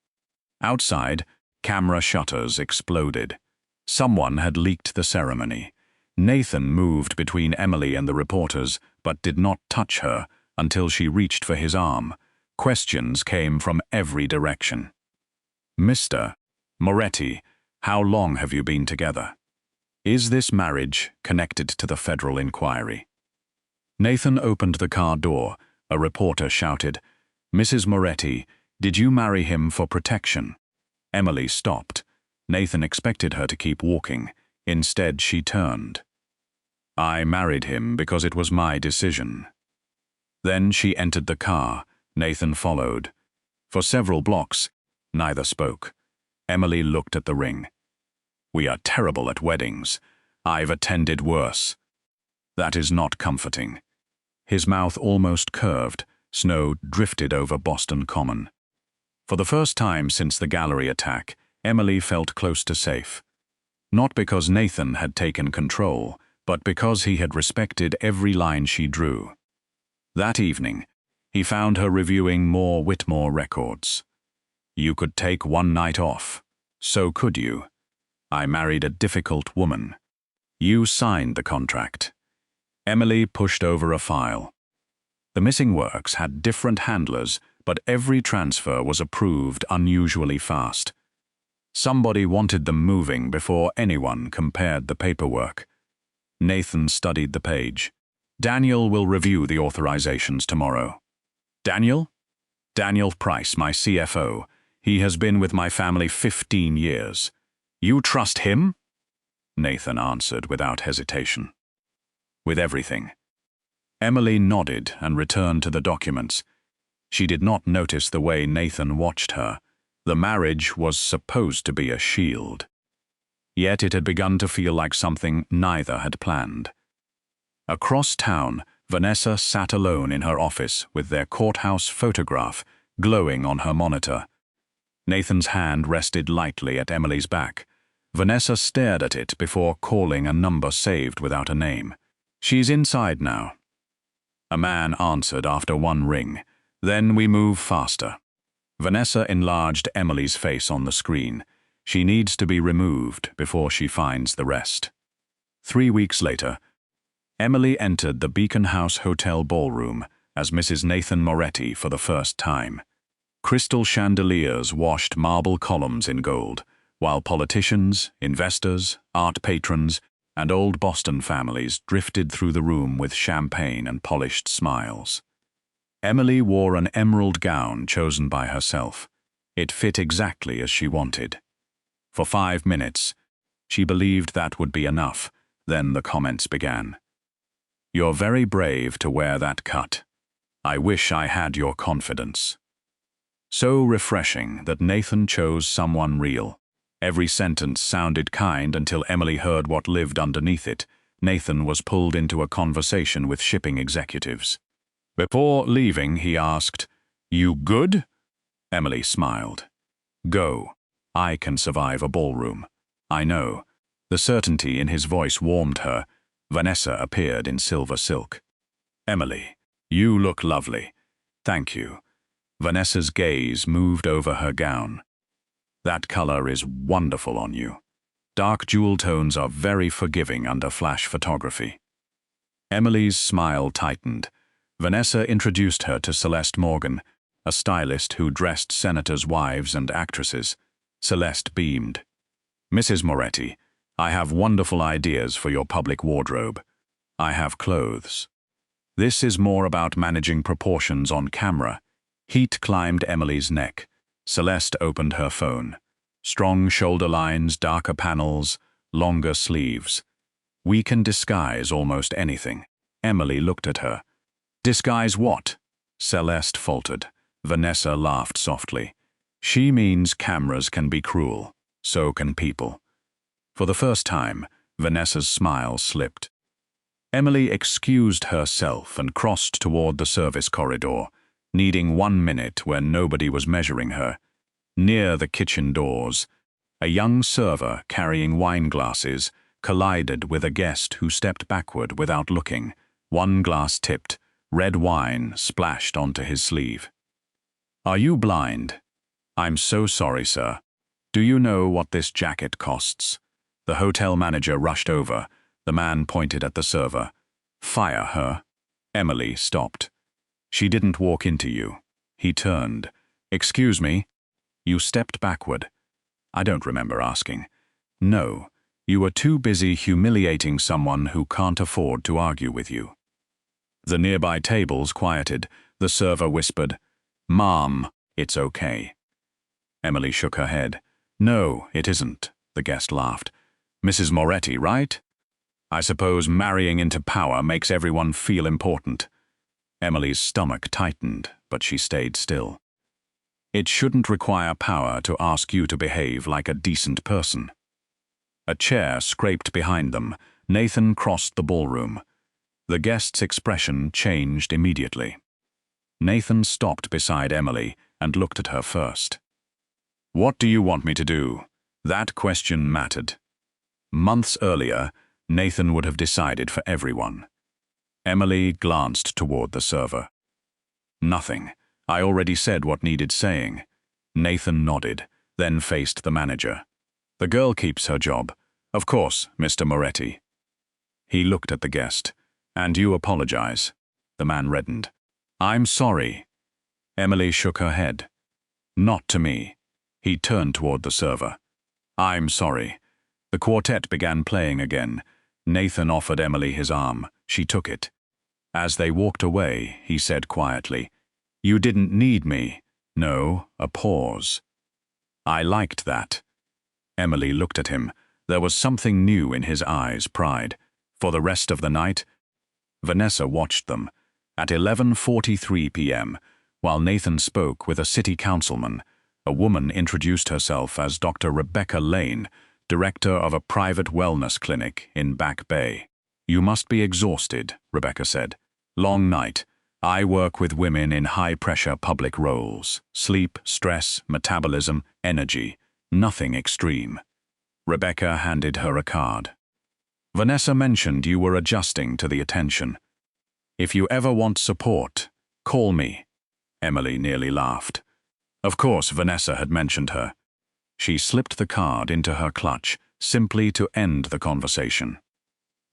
Outside, camera shutters exploded. Someone had leaked the ceremony. Nathan moved between Emily and the reporters, but did not touch her until she reached for his arm. Questions came from every direction. "Mr. Moretti, how long have you been together? Is this marriage connected to the federal inquiry?" Nathan opened the car door. A reporter shouted, "Mrs. Moretti, did you marry him for protection?" Emily stopped. Nathan expected her to keep walking. Instead, she turned. "I married him because it was my decision." Then she entered the car. Nathan followed. For several blocks, neither spoke. Emily looked at the ring. "We are terrible at weddings. I've attended worse." "That is not comforting." His mouth almost curved. Snow drifted over Boston Common. For the first time since the gallery attack, Emily felt close to safe. Not because Nathan had taken control, but because he had respected every line she drew. That evening, he found her reviewing more Whitmore records. "You could take one night off. So could you. I married a difficult woman. You signed the contract." Emily pushed over a file. The missing works had different handlers, but every transfer was approved unusually fast. Somebody wanted them moving before anyone compared the paperwork. Nathan studied the page. "Daniel will review the authorizations tomorrow." "Daniel?" "Daniel Price, my CFO. He has been with my family 15 years. You trust him?" Nathan answered without hesitation. "With everything." Emily nodded and returned to the documents. She did not notice the way Nathan watched her. The marriage was supposed to be a shield. Yet it had begun to feel like something neither had planned. Across town, Vanessa sat alone in her office with their courthouse photograph glowing on her monitor. Nathan's hand rested lightly at Emily's back. Vanessa stared at it before calling a number saved without a name. "She's inside now." A man answered after one ring. "Then we move faster." Vanessa enlarged Emily's face on the screen. She needs to be removed before she finds the rest. 3 weeks later, Emily entered the Beacon House Hotel ballroom as Mrs. Nathan Moretti for the first time. Crystal chandeliers washed marble columns in gold, while politicians, investors, art patrons, and old Boston families drifted through the room with champagne and polished smiles. Emily wore an emerald gown chosen by herself. It fit exactly as she wanted. For 5 minutes, she believed that would be enough. Then the comments began. "You're very brave to wear that cut. I wish I had your confidence." So refreshing that Nathan chose someone real. Every sentence sounded kind until Emily heard what lived underneath it. Nathan was pulled into a conversation with shipping executives. Before leaving, he asked, "You good?" Emily smiled. "Go. I can survive a ballroom. I know." The certainty in his voice warmed her. Vanessa appeared in silver silk. "Emily, you look lovely." "Thank you." Vanessa's gaze moved over her gown. "That color is wonderful on you. Dark jewel tones are very forgiving under flash photography." Emily's smile tightened. Vanessa introduced her to Celeste Morgan, a stylist who dressed senators' wives and actresses. Celeste beamed. "Mrs. Moretti, I have wonderful ideas for your public wardrobe. I have clothes. This is more about managing proportions on camera." Heat climbed Emily's neck. Celeste opened her phone. Strong shoulder lines, darker panels, longer sleeves. "We can disguise almost anything." Emily looked at her. "Disguise what?" Celeste faltered. Vanessa laughed softly. "She means cameras can be cruel. So can people." For the first time, Vanessa's smile slipped. Emily excused herself and crossed toward the service corridor, needing 1 minute where nobody was measuring her. Near the kitchen doors, a young server carrying wine glasses collided with a guest who stepped backward without looking. One glass tipped, red wine splashed onto his sleeve. "Are you blind?" "I'm so sorry, sir. Do you know what this jacket costs?" The hotel manager rushed over. The man pointed at the server. Fire her. Emily stopped. She didn't walk into you. He turned. Excuse me? You stepped backward. I don't remember asking. No, you were too busy humiliating someone who can't afford to argue with you. The nearby tables quieted. The server whispered, Ma'am, it's okay. Emily shook her head. No, it isn't, the guest laughed. Mrs. Moretti, right? I suppose marrying into power makes everyone feel important. Emily's stomach tightened, but she stayed still. It shouldn't require power to ask you to behave like a decent person. A chair scraped behind them. Nathan crossed the ballroom. The guest's expression changed immediately. Nathan stopped beside Emily and looked at her first. What do you want me to do? That question mattered. Months earlier, Nathan would have decided for everyone. Emily glanced toward the server. Nothing. I already said what needed saying. Nathan nodded, then faced the manager. The girl keeps her job. Of course, Mr. Moretti. He looked at the guest. And you apologize. The man reddened. I'm sorry. Emily shook her head. Not to me. He turned toward the server. I'm sorry. The quartet began playing again. Nathan offered Emily his arm. She took it. As they walked away, he said quietly, You didn't need me. No, a pause. I liked that. Emily looked at him. There was something new in his eyes, pride. For the rest of the night, Vanessa watched them. At 11:43 p.m., while Nathan spoke with a city councilman, a woman introduced herself as Dr. Rebecca Lane, director of a private wellness clinic in Back Bay. You must be exhausted, Rebecca said. Long night. I work with women in high-pressure public roles. Sleep, stress, metabolism, energy. Nothing extreme. Rebecca handed her a card. Vanessa mentioned you were adjusting to the attention. If you ever want support, call me. Emily nearly laughed. Of course, Vanessa had mentioned her. She slipped the card into her clutch, simply to end the conversation.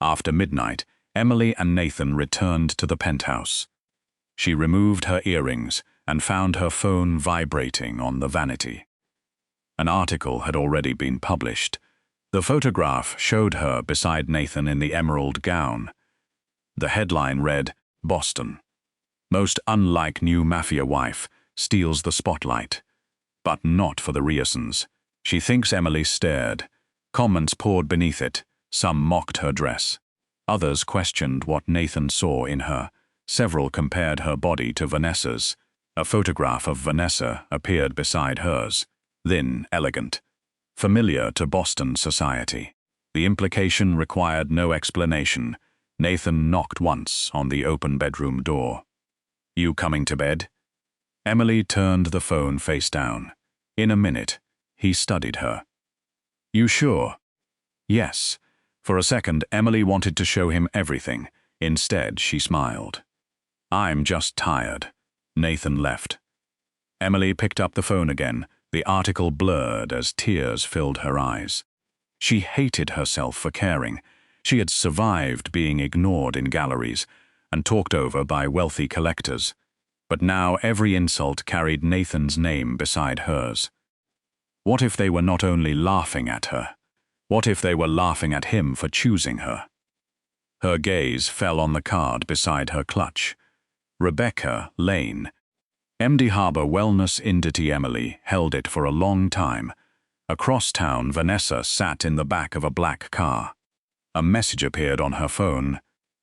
After midnight, Emily and Nathan returned to the penthouse. She removed her earrings and found her phone vibrating on the vanity. An article had already been published. The photograph showed her beside Nathan in the emerald gown. The headline read, Boston. Most unlike new mafia wife, steals the spotlight. But not for the reasons. She thinks Emily stared. Comments poured beneath it. Some mocked her dress. Others questioned what Nathan saw in her. Several compared her body to Vanessa's. A photograph of Vanessa appeared beside hers. Thin, elegant. Familiar to Boston society. The implication required no explanation. Nathan knocked once on the open bedroom door. You coming to bed? Emily turned the phone face down. In a minute, he studied her. You sure? Yes. For a second, Emily wanted to show him everything. Instead, she smiled. I'm just tired. Nathan left. Emily picked up the phone again. The article blurred as tears filled her eyes. She hated herself for caring. She had survived being ignored in galleries and talked over by wealthy collectors. But now every insult carried Nathan's name beside hers. What if they were not only laughing at her? What if they were laughing at him for choosing her? Her gaze fell on the card beside her clutch. Rebecca Lane. MD Harbor Wellness Indity Emily held it for a long time. Across town, Vanessa sat in the back of a black car. A message appeared on her phone.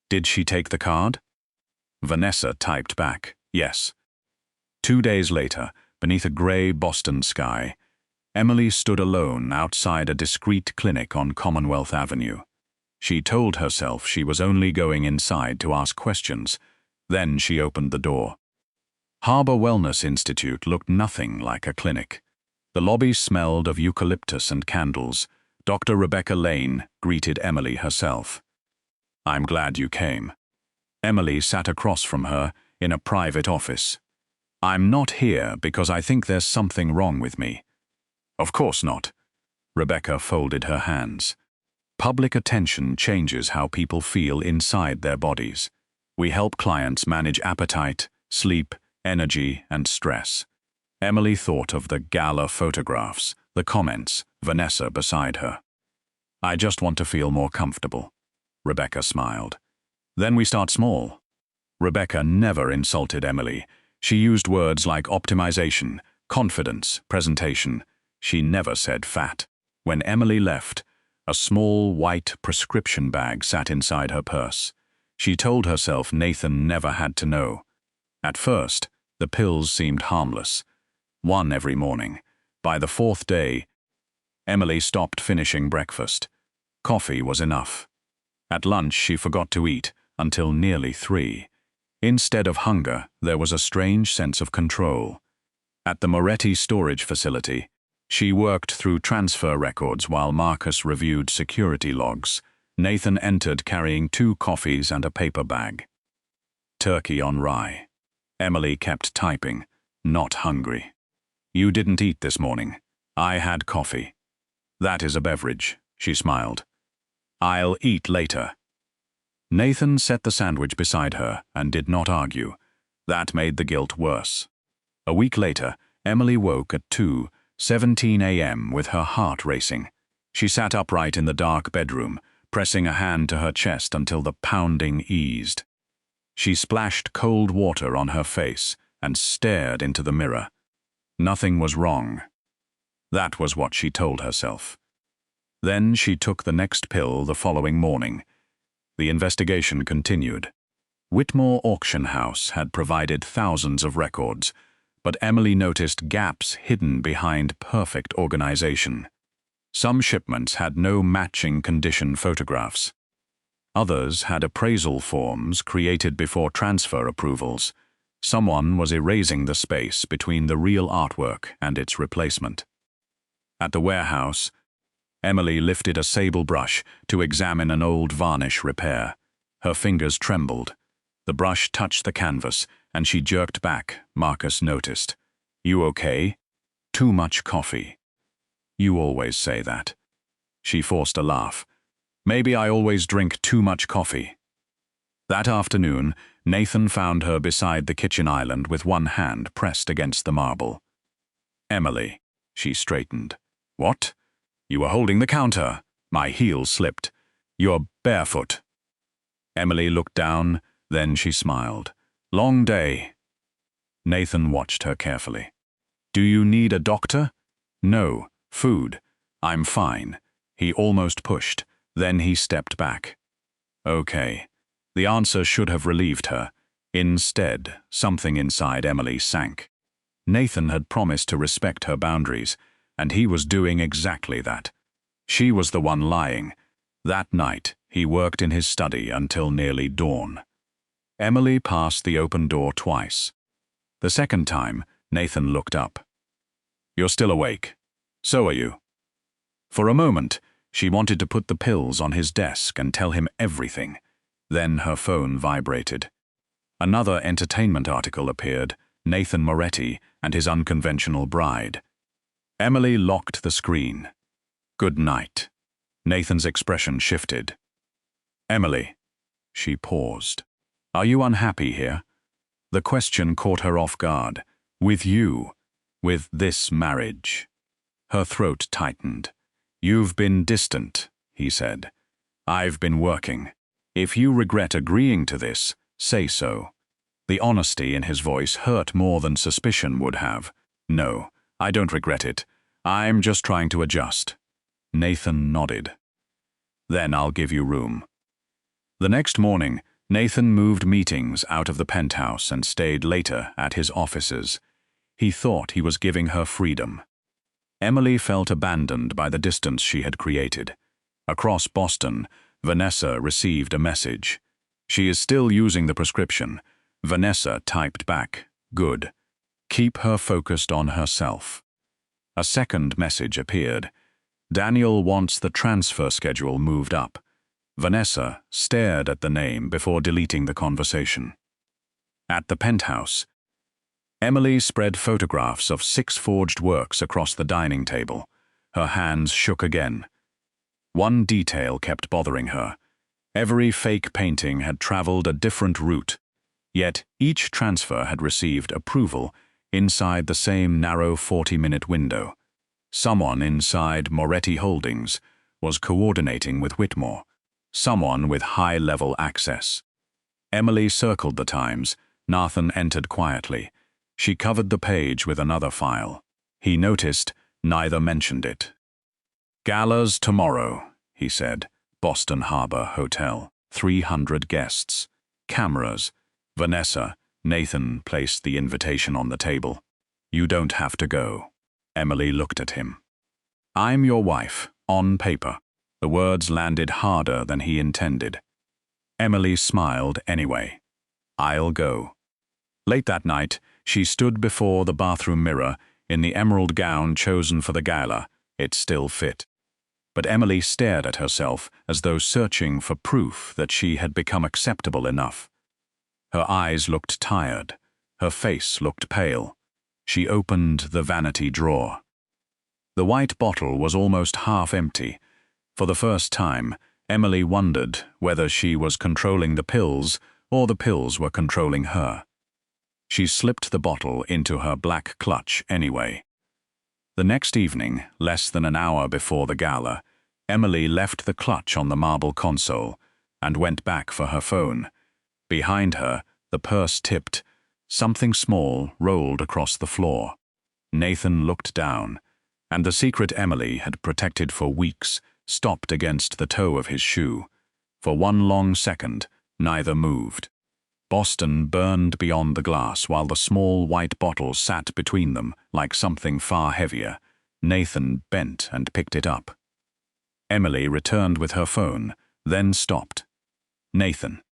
Did she take the card? Vanessa typed back, yes. 2 days later, beneath a gray Boston sky, Emily stood alone outside a discreet clinic on Commonwealth Avenue. She told herself she was only going inside to ask questions. Then she opened the door. Harbor Wellness Institute looked nothing like a clinic. The lobby smelled of eucalyptus and candles. Dr. Rebecca Lane greeted Emily herself. I'm glad you came. Emily sat across from her in a private office. I'm not here because I think there's something wrong with me. Of course not. Rebecca folded her hands. Public attention changes how people feel inside their bodies. We help clients manage appetite, sleep, energy, and stress. Emily thought of the gala photographs, the comments, Vanessa beside her. I just want to feel more comfortable. Rebecca smiled. Then we start small. Rebecca never insulted Emily. She used words like optimization, confidence, presentation. She never said fat. When Emily left, a small white prescription bag sat inside her purse. She told herself Nathan never had to know. At first, the pills seemed harmless. One every morning. By the fourth day, Emily stopped finishing breakfast. Coffee was enough. At lunch, she forgot to eat until nearly 3. Instead of hunger, there was a strange sense of control. At the Moretti storage facility, she worked through transfer records while Marcus reviewed security logs. Nathan entered carrying 2 coffees and a paper bag. Turkey on rye. Emily kept typing, not hungry. You didn't eat this morning. I had coffee. That is a beverage, she smiled. I'll eat later. Nathan set the sandwich beside her and did not argue. That made the guilt worse. A week later, Emily woke at 2:17 a.m. with her heart racing. She sat upright in the dark bedroom, pressing a hand to her chest until the pounding eased. She splashed cold water on her face and stared into the mirror. Nothing was wrong. That was what she told herself. Then she took the next pill the following morning. The investigation continued. Whitmore Auction House had provided thousands of records, but Emily noticed gaps hidden behind perfect organization. Some shipments had no matching condition photographs. Others had appraisal forms created before transfer approvals. Someone was erasing the space between the real artwork and its replacement. At the warehouse, Emily lifted a sable brush to examine an old varnish repair. Her fingers trembled. The brush touched the canvas, and she jerked back. Marcus noticed. You okay? Too much coffee. You always say that. She forced a laugh. Maybe I always drink too much coffee. That afternoon, Nathan found her beside the kitchen island with one hand pressed against the marble. Emily, she straightened. What? You were holding the counter. My heel slipped. You're barefoot. Emily looked down, then she smiled. Long day. Nathan watched her carefully. Do you need a doctor? No. Food. I'm fine. He almost pushed. Then he stepped back. Okay. The answer should have relieved her. Instead, something inside Emily sank. Nathan had promised to respect her boundaries, and he was doing exactly that. She was the one lying. That night, he worked in his study until nearly dawn. Emily passed the open door twice. The second time, Nathan looked up. You're still awake. So are you. For a moment, she wanted to put the pills on his desk and tell him everything. Then her phone vibrated. Another entertainment article appeared, Nathan Moretti and his unconventional bride. Emily locked the screen. Good night. Nathan's expression shifted. Emily. She paused. Are you unhappy here? The question caught her off guard. With you. With this marriage. Her throat tightened. You've been distant, he said. I've been working. If you regret agreeing to this, say so. The honesty in his voice hurt more than suspicion would have. No, I don't regret it. I'm just trying to adjust. Nathan nodded. Then I'll give you room. The next morning, Nathan moved meetings out of the penthouse and stayed later at his offices. He thought he was giving her freedom. Emily felt abandoned by the distance she had created. Across Boston, Vanessa received a message. She is still using the prescription. Vanessa typed back, good. Keep her focused on herself. A second message appeared. Daniel wants the transfer schedule moved up. Vanessa stared at the name before deleting the conversation. At the penthouse, Emily spread photographs of 6 forged works across the dining table. Her hands shook again. One detail kept bothering her. Every fake painting had traveled a different route, yet each transfer had received approval inside the same narrow 40-minute window. Someone inside Moretti Holdings was coordinating with Whitmore, someone with high-level access. Emily circled the times. Nathan entered quietly. She covered the page with another file. He noticed, neither mentioned it. "Galas tomorrow," he said. "Boston Harbor Hotel. 300 guests. Cameras. Vanessa." Nathan placed the invitation on the table. "You don't have to go." Emily looked at him. "I'm your wife, on paper." The words landed harder than he intended. Emily smiled anyway. "I'll go." Late that night, she stood before the bathroom mirror in the emerald gown chosen for the gala. It still fit. But Emily stared at herself as though searching for proof that she had become acceptable enough. Her eyes looked tired. Her face looked pale. She opened the vanity drawer. The white bottle was almost half empty. For the first time, Emily wondered whether she was controlling the pills or the pills were controlling her. She slipped the bottle into her black clutch anyway. The next evening, less than an hour before the gala, Emily left the clutch on the marble console and went back for her phone. Behind her, the purse tipped. Something small rolled across the floor. Nathan looked down, and the secret Emily had protected for weeks stopped against the toe of his shoe. For one long second, neither moved. Boston burned beyond the glass while the small white bottle sat between them like something far heavier. Nathan bent and picked it up. Emily returned with her phone, then stopped. Nathan.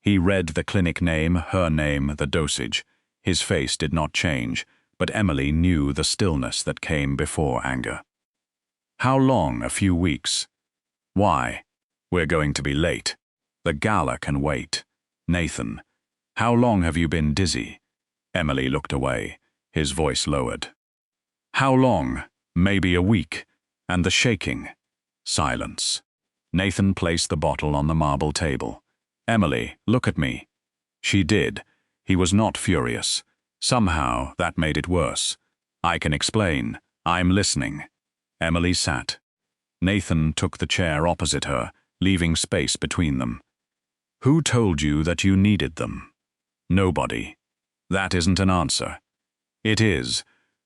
He read the clinic name, her name, the dosage. His face did not change, but Emily knew the stillness that came before anger. "How long? A few weeks." "Why?" "We're going to be late. The gala can wait." "Nathan. How long have you been dizzy?" Emily looked away. His voice lowered. "How long? Maybe a week. And the shaking." Silence. Nathan placed the bottle on the marble table. "Emily, look at me." She did. He was not furious. Somehow, that made it worse. "I can explain. I'm listening." Emily sat. Nathan took the chair opposite her, leaving space between them. "Who told you that you needed them?" "Nobody." "That isn't an answer." "It is.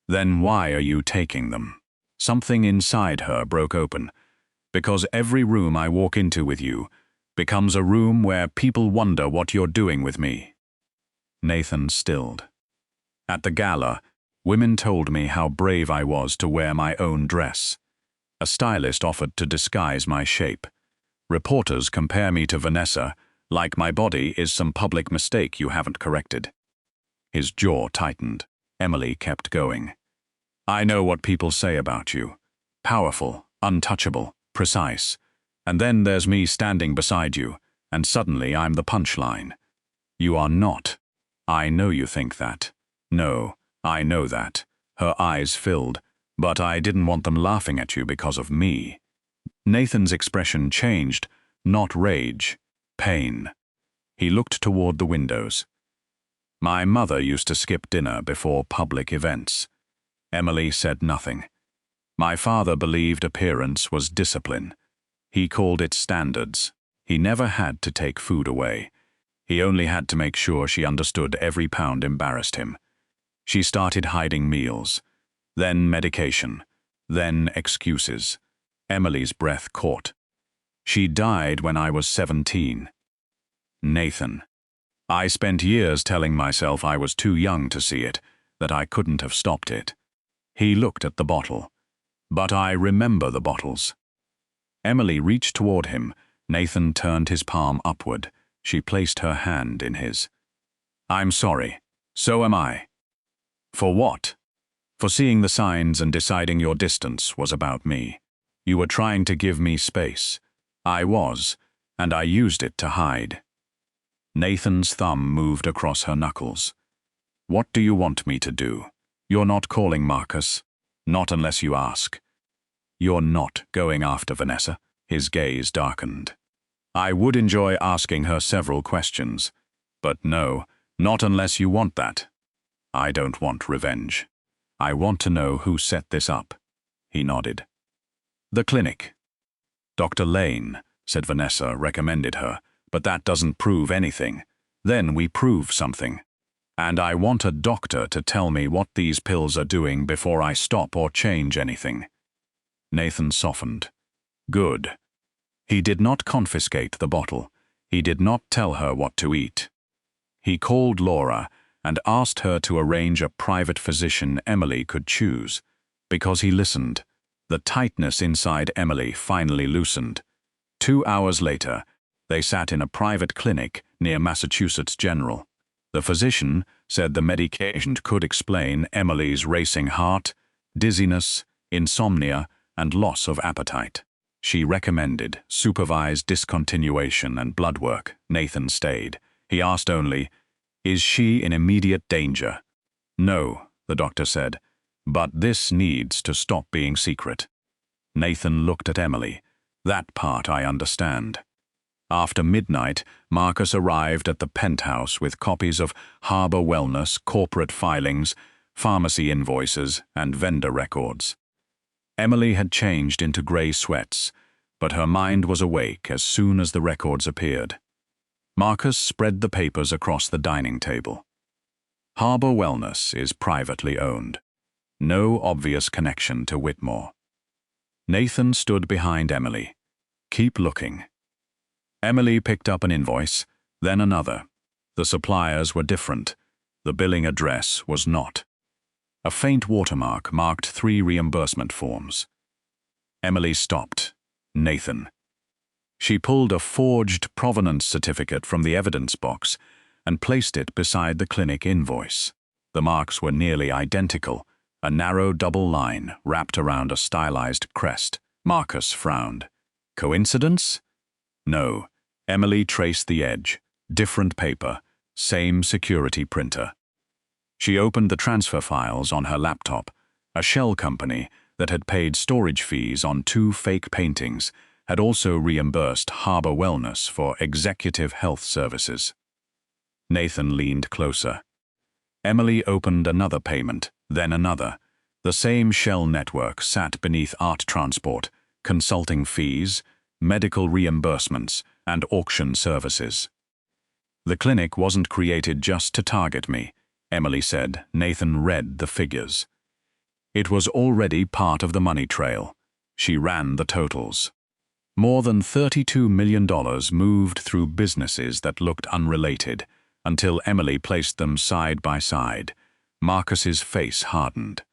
Then why are you taking them?" Something inside her broke open. "Because every room I walk into with you becomes a room where people wonder what you're doing with me." Nathan stilled. "At the gala, women told me how brave I was to wear my own dress. A stylist offered to disguise my shape. Reporters compare me to Vanessa, like my body is some public mistake you haven't corrected." His jaw tightened. Emily kept going. "I know what people say about you. Powerful, untouchable, precise. And then there's me standing beside you, and suddenly I'm the punchline. You are not. I know you think that. No, I know that." Her eyes filled, "but I didn't want them laughing at you because of me." Nathan's expression changed, not rage, pain. He looked toward the windows. "My mother used to skip dinner before public events." Emily said nothing. "My father believed appearance was discipline. He called it standards. He never had to take food away. He only had to make sure she understood every pound embarrassed him. She started hiding meals, then medication, then excuses." Emily's breath caught. "She died when I was 17. Nathan. I spent years telling myself I was too young to see it, that I couldn't have stopped it." He looked at the bottle. "But I remember the bottles." Emily reached toward him. Nathan turned his palm upward. She placed her hand in his. "I'm sorry. So am I." "For what?" "For seeing the signs and deciding your distance was about me. You were trying to give me space. I was, and I used it to hide." Nathan's thumb moved across her knuckles. "What do you want me to do? You're not calling Marcus. Not unless you ask." "You're not going after Vanessa?" His gaze darkened. I would enjoy asking her several questions, but no, not unless you want that. I don't want revenge. I want to know who set this up. He nodded. The clinic. Dr. Lane, said Vanessa, recommended her, but that doesn't prove anything. Then we prove something. And I want a doctor to tell me what these pills are doing before I stop or change anything. Nathan softened. Good. He did not confiscate the bottle. He did not tell her what to eat. He called Laura and asked her to arrange a private physician Emily could choose. Because he listened, the tightness inside Emily finally loosened. 2 hours later, they sat in a private clinic near Massachusetts General. The physician said the medication could explain Emily's racing heart, dizziness, insomnia, and loss of appetite. She recommended supervised discontinuation and blood work. Nathan stayed. He asked only, "Is she in immediate danger?" "No," the doctor said, "but this needs to stop being secret." Nathan looked at Emily. "That part I understand." After midnight, Marcus arrived at the penthouse with copies of Harbor Wellness, corporate filings, pharmacy invoices, and vendor records. Emily had changed into gray sweats, but her mind was awake as soon as the records appeared. Marcus spread the papers across the dining table. Harbor Wellness is privately owned. No obvious connection to Whitmore. Nathan stood behind Emily. "Keep looking." Emily picked up an invoice, then another. The suppliers were different. The billing address was not. A faint watermark marked 3 reimbursement forms. Emily stopped. Nathan. She pulled a forged provenance certificate from the evidence box and placed it beside the clinic invoice. The marks were nearly identical, a narrow double line wrapped around a stylized crest. Marcus frowned. Coincidence? No. Emily traced the edge. Different paper. Same security printer. She opened the transfer files on her laptop. A shell company that had paid storage fees on 2 fake paintings had also reimbursed Harbor Wellness for executive health services. Nathan leaned closer. Emily opened another payment, then another. The same shell network sat beneath art transport, consulting fees, medical reimbursements, and auction services. The clinic wasn't created just to target me, Emily said. Nathan read the figures. It was already part of the money trail. She ran the totals. More than $32 million moved through businesses that looked unrelated, until Emily placed them side by side. Marcus's face hardened.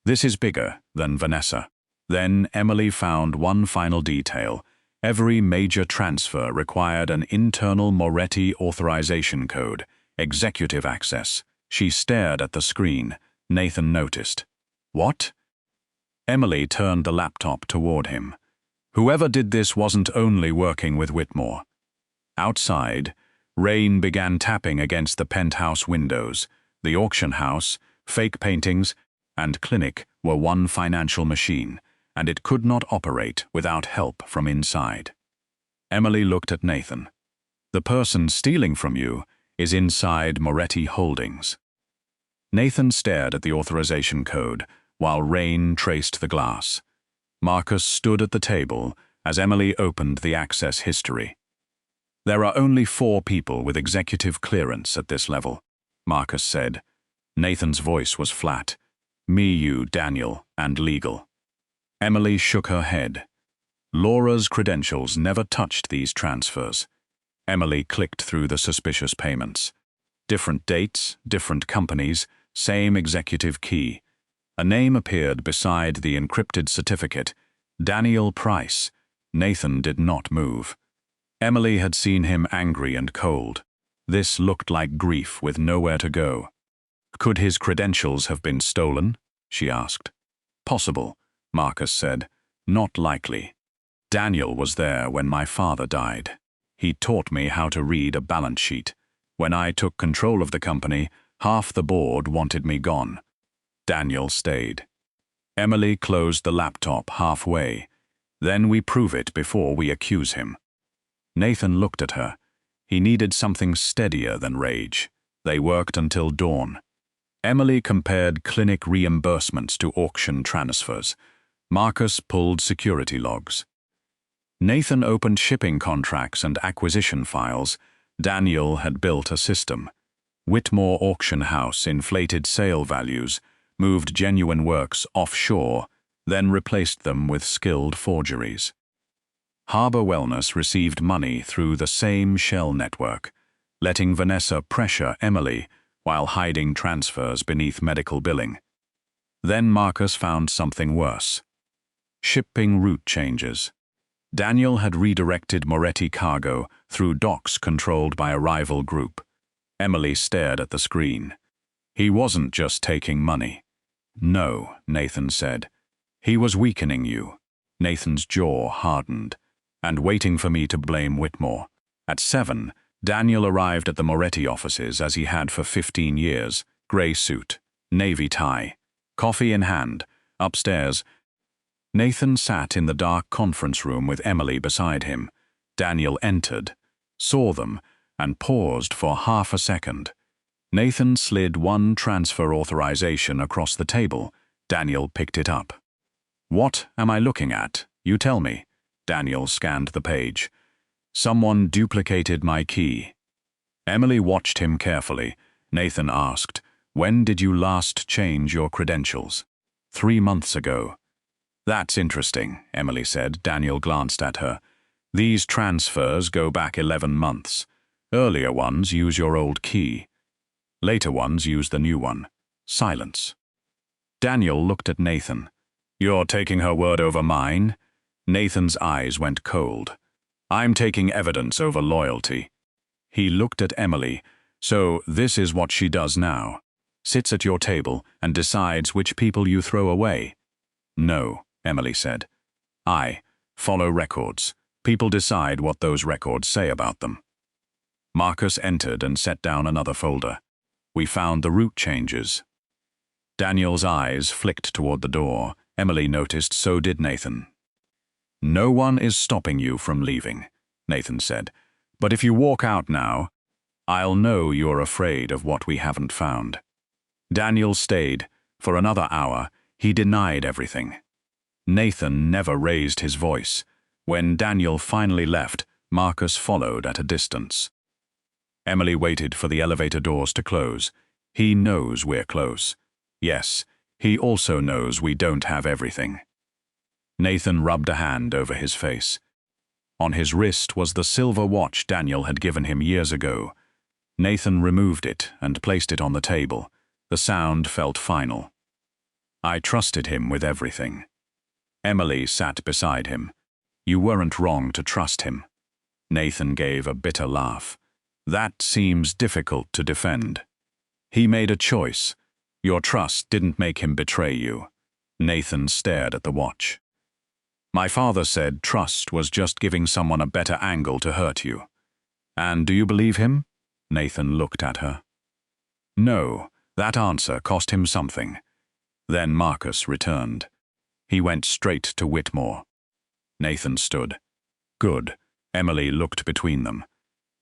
This is bigger than Vanessa. Then Emily found one final detail. Every major transfer required an internal Moretti authorization code, executive access. She stared at the screen. Nathan noticed. What? Emily turned the laptop toward him. Whoever did this wasn't only working with Whitmore. Outside, rain began tapping against the penthouse windows. The auction house, fake paintings, and clinic were one financial machine, and it could not operate without help from inside. Emily looked at Nathan. The person stealing from you is inside Moretti Holdings. Nathan stared at the authorization code while rain traced the glass. Marcus stood at the table as Emily opened the access history. There are only 4 people with executive clearance at this level, Marcus said. Nathan's voice was flat. Me, you, Daniel, and legal. Emily shook her head. Laura's credentials never touched these transfers. Emily clicked through the suspicious payments. Different dates, different companies, same executive key. A name appeared beside the encrypted certificate. Daniel Price. Nathan did not move. Emily had seen him angry and cold. This looked like grief with nowhere to go. Could his credentials have been stolen? She asked. Possible, Marcus said. Not likely. Daniel was there when my father died. He taught me how to read a balance sheet. When I took control of the company, half the board wanted me gone. Daniel stayed. Emily closed the laptop halfway. Then we prove it before we accuse him." Nathan looked at her. He needed something steadier than rage. They worked until dawn. Emily compared clinic reimbursements to auction transfers. Marcus pulled security logs. Nathan opened shipping contracts and acquisition files. Daniel had built a system. Whitmore Auction House inflated sale values, moved genuine works offshore, then replaced them with skilled forgeries. Harbor Wellness received money through the same shell network, letting Vanessa pressure Emily while hiding transfers beneath medical billing. Then Marcus found something worse. Shipping route changes. Daniel had redirected Moretti cargo through docks controlled by a rival group. Emily stared at the screen. He wasn't just taking money. "No," Nathan said. "He was weakening you." Nathan's jaw hardened, and waiting for me to blame Whitmore. At 7, Daniel arrived at the Moretti offices as he had for 15 years, grey suit, navy tie, coffee in hand. Upstairs, Nathan sat in the dark conference room with Emily beside him. Daniel entered, saw them, and paused for half a second. Nathan slid one transfer authorization across the table. Daniel picked it up. "What am I looking at? You tell me." Daniel scanned the page. "Someone duplicated my key." Emily watched him carefully. Nathan asked, "When did you last change your credentials?" 3 months ago." "That's interesting," Emily said. Daniel glanced at her. "These transfers go back 11 months. Earlier ones use your old key. Later ones use the new one." Silence. Daniel looked at Nathan. "You're taking her word over mine?" Nathan's eyes went cold. "I'm taking evidence over loyalty." He looked at Emily. "So this is what she does now. Sits at your table and decides which people you throw away." "No," Emily said. "I follow records. People decide what those records say about them." Marcus entered and set down another folder. "We found the route changes." Daniel's eyes flicked toward the door. Emily noticed so did Nathan. "No one is stopping you from leaving," Nathan said. "But if you walk out now, I'll know you're afraid of what we haven't found." Daniel stayed. For another hour, he denied everything. Nathan never raised his voice. When Daniel finally left, Marcus followed at a distance. Emily waited for the elevator doors to close. "He knows we're close. Yes, he also knows we don't have everything." Nathan rubbed a hand over his face. On his wrist was the silver watch Daniel had given him years ago. Nathan removed it and placed it on the table. The sound felt final. "I trusted him with everything." Emily sat beside him. "You weren't wrong to trust him." Nathan gave a bitter laugh. "That seems difficult to defend." "He made a choice. Your trust didn't make him betray you." Nathan stared at the watch. "My father said trust was just giving someone a better angle to hurt you." "And do you believe him?" Nathan looked at her. "No, that answer cost him something." Then Marcus returned. He went straight to Whitmore. Nathan stood. "Good." Emily looked between them.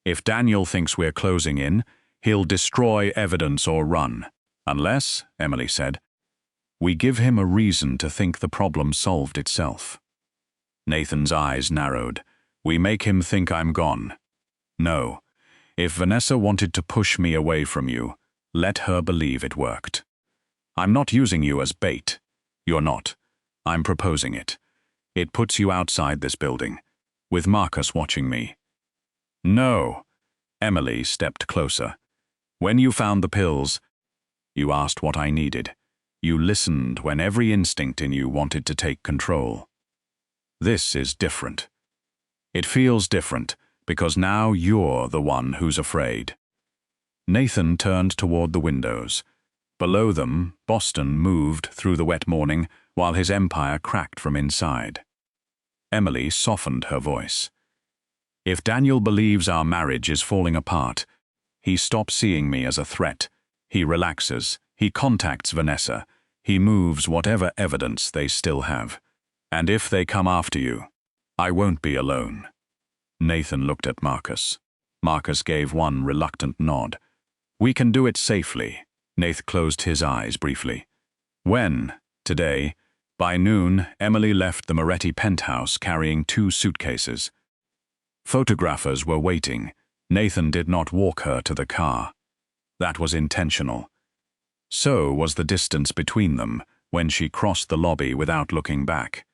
"If Daniel thinks we're closing in, he'll destroy evidence or run. Unless," Emily said, "we give him a reason to think the problem solved itself." Nathan's eyes narrowed. "We make him think I'm gone." "No. If Vanessa wanted to push me away from you, let her believe it worked. I'm not using you as bait. You're not. I'm proposing it. It puts you outside this building, with Marcus watching me." "No." Emily stepped closer. "When you found the pills, you asked what I needed. You listened when every instinct in you wanted to take control. This is different. It feels different, because now you're the one who's afraid." Nathan turned toward the windows. Below them, Boston moved through the wet morning while his empire cracked from inside. Emily softened her voice. "If Daniel believes our marriage is falling apart, he stops seeing me as a threat. He relaxes. He contacts Vanessa. He moves whatever evidence they still have. And if they come after you, I won't be alone. Nathan looked at Marcus. Marcus gave one reluctant nod. We can do it safely. Nath closed his eyes briefly. When? Today. By noon, Emily left the Moretti penthouse carrying 2 suitcases. Photographers were waiting. Nathan did not walk her to the car. That was intentional. So was the distance between them when she crossed the lobby without looking back.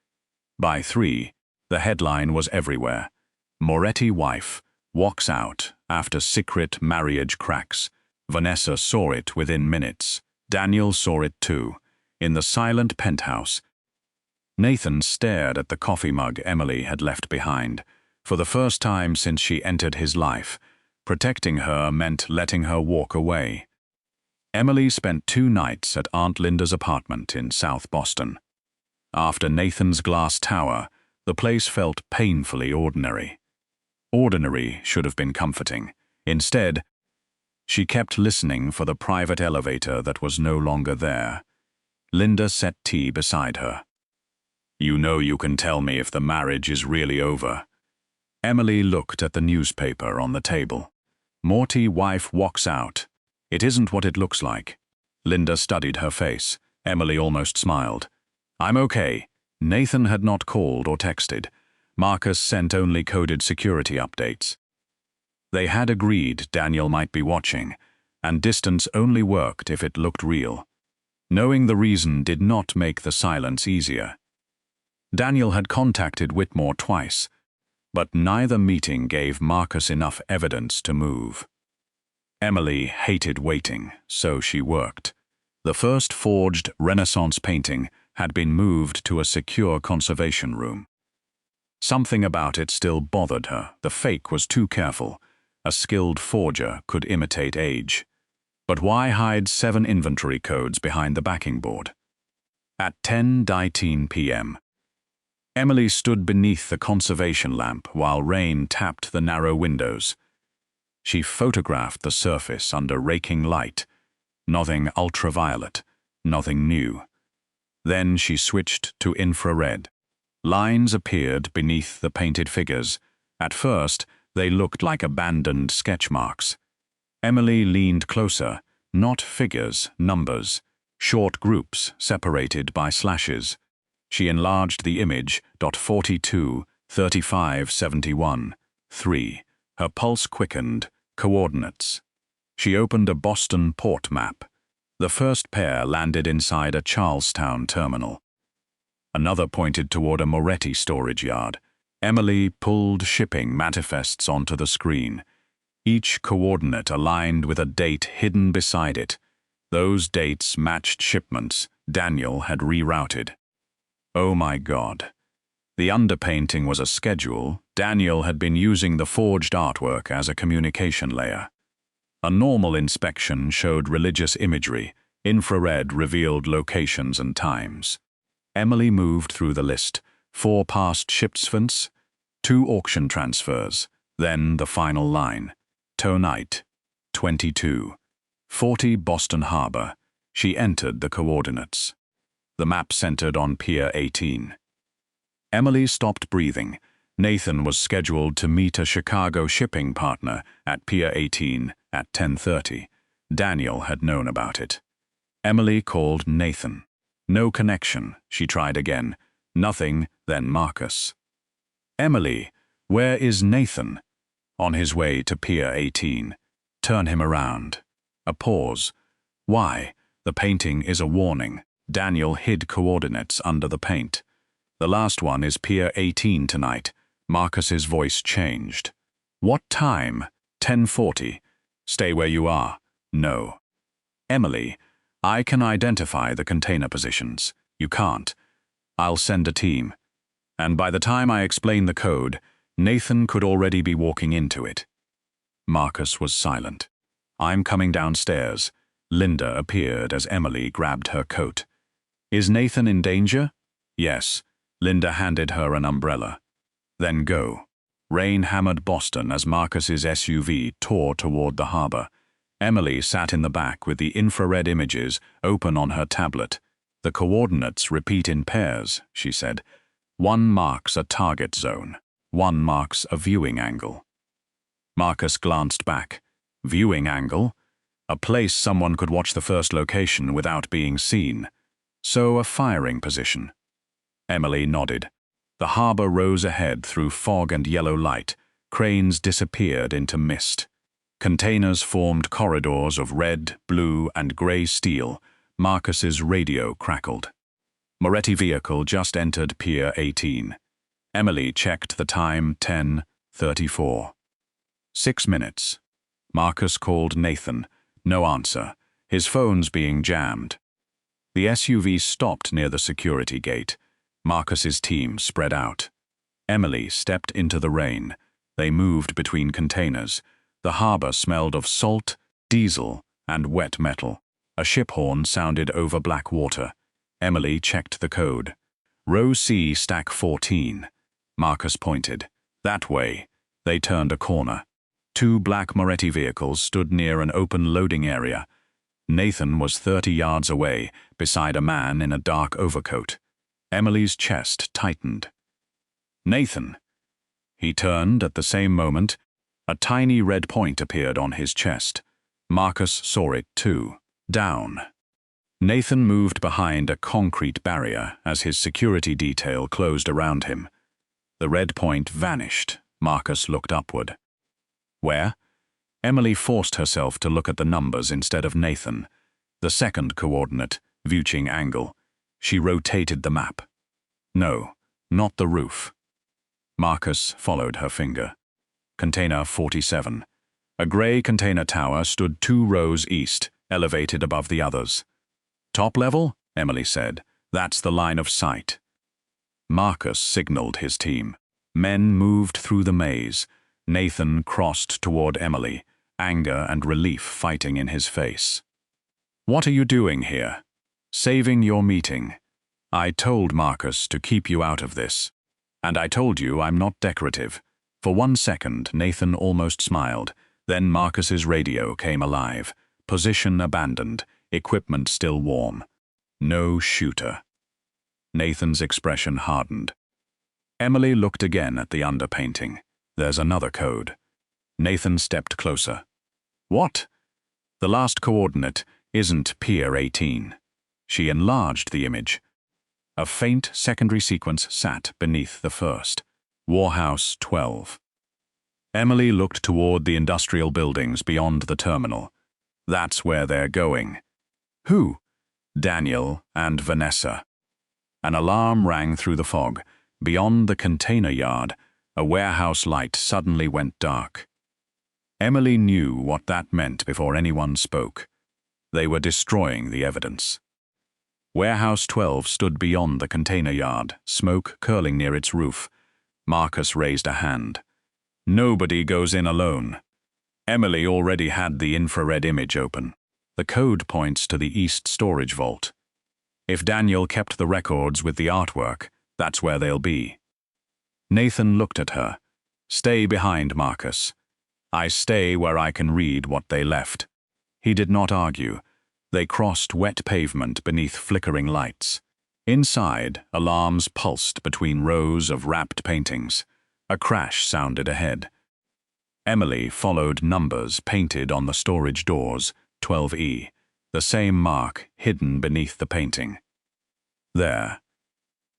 By 3, the headline was everywhere. Moretti wife walks out after secret marriage cracks. Vanessa saw it within minutes. Daniel saw it too, in the silent penthouse. Nathan stared at the coffee mug Emily had left behind. For the first time since she entered his life, protecting her meant letting her walk away. Emily spent 2 nights at Aunt Linda's apartment in South Boston. After Nathan's glass tower, the place felt painfully ordinary. Ordinary should have been comforting. Instead, she kept listening for the private elevator that was no longer there. Linda set tea beside her. You know you can tell me if the marriage is really over. Emily looked at the newspaper on the table. Moretti wife walks out. It isn't what it looks like. Linda studied her face. Emily almost smiled. I'm okay. Nathan had not called or texted. Marcus sent only coded security updates. They had agreed Daniel might be watching, and distance only worked if it looked real. Knowing the reason did not make the silence easier. Daniel had contacted Whitmore twice, but neither meeting gave Marcus enough evidence to move. Emily hated waiting, so she worked. The first forged Renaissance painting had been moved to a secure conservation room. Something about it still bothered her. The fake was too careful. A skilled forger could imitate age. But why hide 7 inventory codes behind the backing board? At 10:19 p.m., Emily stood beneath the conservation lamp while rain tapped the narrow windows. She photographed the surface under raking light. Nothing ultraviolet, nothing new. Then she switched to infrared. Lines appeared beneath the painted figures. At first, they looked like abandoned sketch marks. Emily leaned closer. Not figures, numbers. Short groups separated by slashes. She enlarged the image. 42, 35, 71, 3. Her pulse quickened. Coordinates. She opened a Boston port map. The first pair landed inside a Charlestown terminal. Another pointed toward a Moretti storage yard. Emily pulled shipping manifests onto the screen. Each coordinate aligned with a date hidden beside it. Those dates matched shipments Daniel had rerouted. Oh my God. The underpainting was a schedule. Daniel had been using the forged artwork as a communication layer. A normal inspection showed religious imagery. Infrared revealed locations and times. Emily moved through the list. 4 past shipments, 2 auction transfers, then the final line. Tonight, 22. 40 Boston Harbor. She entered the coordinates. The map centered on Pier 18. Emily stopped breathing. Nathan was scheduled to meet a Chicago shipping partner at Pier 18 at 10:30. Daniel had known about it. Emily called Nathan. No connection. She tried again. Nothing, then Marcus. Emily, where is Nathan? On his way to Pier 18. Turn him around. A pause. Why? The painting is a warning. Daniel hid coordinates under the paint. The last one is Pier 18 tonight. Marcus's voice changed. What time? 10:40. Stay where you are. No. Emily, I can identify the container positions. You can't. I'll send a team. And by the time I explain the code, Nathan could already be walking into it. Marcus was silent. I'm coming downstairs. Linda appeared as Emily grabbed her coat. Is Nathan in danger? Yes. Linda handed her an umbrella. Then go. Rain hammered Boston as Marcus's SUV tore toward the harbor. Emily sat in the back with the infrared images open on her tablet. The coordinates repeat in pairs, she said. One marks a target zone. One marks a viewing angle. Marcus glanced back. Viewing angle? A place someone could watch the first location without being seen. So a firing position. Emily nodded. The harbor rose ahead through fog and yellow light. Cranes disappeared into mist. Containers formed corridors of red, blue, and gray steel. Marcus's radio crackled. Moretti vehicle just entered Pier 18. Emily checked the time, 10:34. 6 minutes. Marcus called Nathan. No answer. His phone's being jammed. The SUV stopped near the security gate. Marcus's team spread out. Emily stepped into the rain. They moved between containers. The harbor smelled of salt, diesel, and wet metal. A ship horn sounded over black water. Emily checked the code. Row C, stack 14. Marcus pointed. That way. They turned a corner. 2 black Moretti vehicles stood near an open loading area. Nathan was 30 yards away, beside a man in a dark overcoat. Emily's chest tightened. Nathan. He turned at the same moment. A tiny red point appeared on his chest. Marcus saw it too. Down. Nathan moved behind a concrete barrier as his security detail closed around him. The red point vanished. Marcus looked upward. Where? Emily forced herself to look at the numbers instead of Nathan. The second coordinate, viewing angle. She rotated the map. No, not the roof. Marcus followed her finger. Container 47. A gray container tower stood 2 rows east, elevated above the others. Top level? Emily said. That's the line of sight. Marcus signaled his team. Men moved through the maze. Nathan crossed toward Emily, anger and relief fighting in his face. What are you doing here? Saving your meeting. I told Marcus to keep you out of this. And I told you I'm not decorative. For 1 second, Nathan almost smiled. Then Marcus's radio came alive. Position abandoned. Equipment still warm. No shooter. Nathan's expression hardened. Emily looked again at the underpainting. There's another code. Nathan stepped closer. What? The last coordinate isn't Pier 18. She enlarged the image. A faint secondary sequence sat beneath the first. Warehouse 12. Emily looked toward the industrial buildings beyond the terminal. That's where they're going. Who? Daniel and Vanessa. An alarm rang through the fog. Beyond the container yard, a warehouse light suddenly went dark. Emily knew what that meant before anyone spoke. They were destroying the evidence. Warehouse 12 stood beyond the container yard, smoke curling near its roof. Marcus raised a hand. Nobody goes in alone. Emily already had the infrared image open. The code points to the east storage vault. If Daniel kept the records with the artwork, that's where they'll be. Nathan looked at her. Stay behind, Marcus. I stay where I can read what they left. He did not argue. They crossed wet pavement beneath flickering lights. Inside, alarms pulsed between rows of wrapped paintings. A crash sounded ahead. Emily followed numbers painted on the storage doors, 12E, the same mark hidden beneath the painting. There.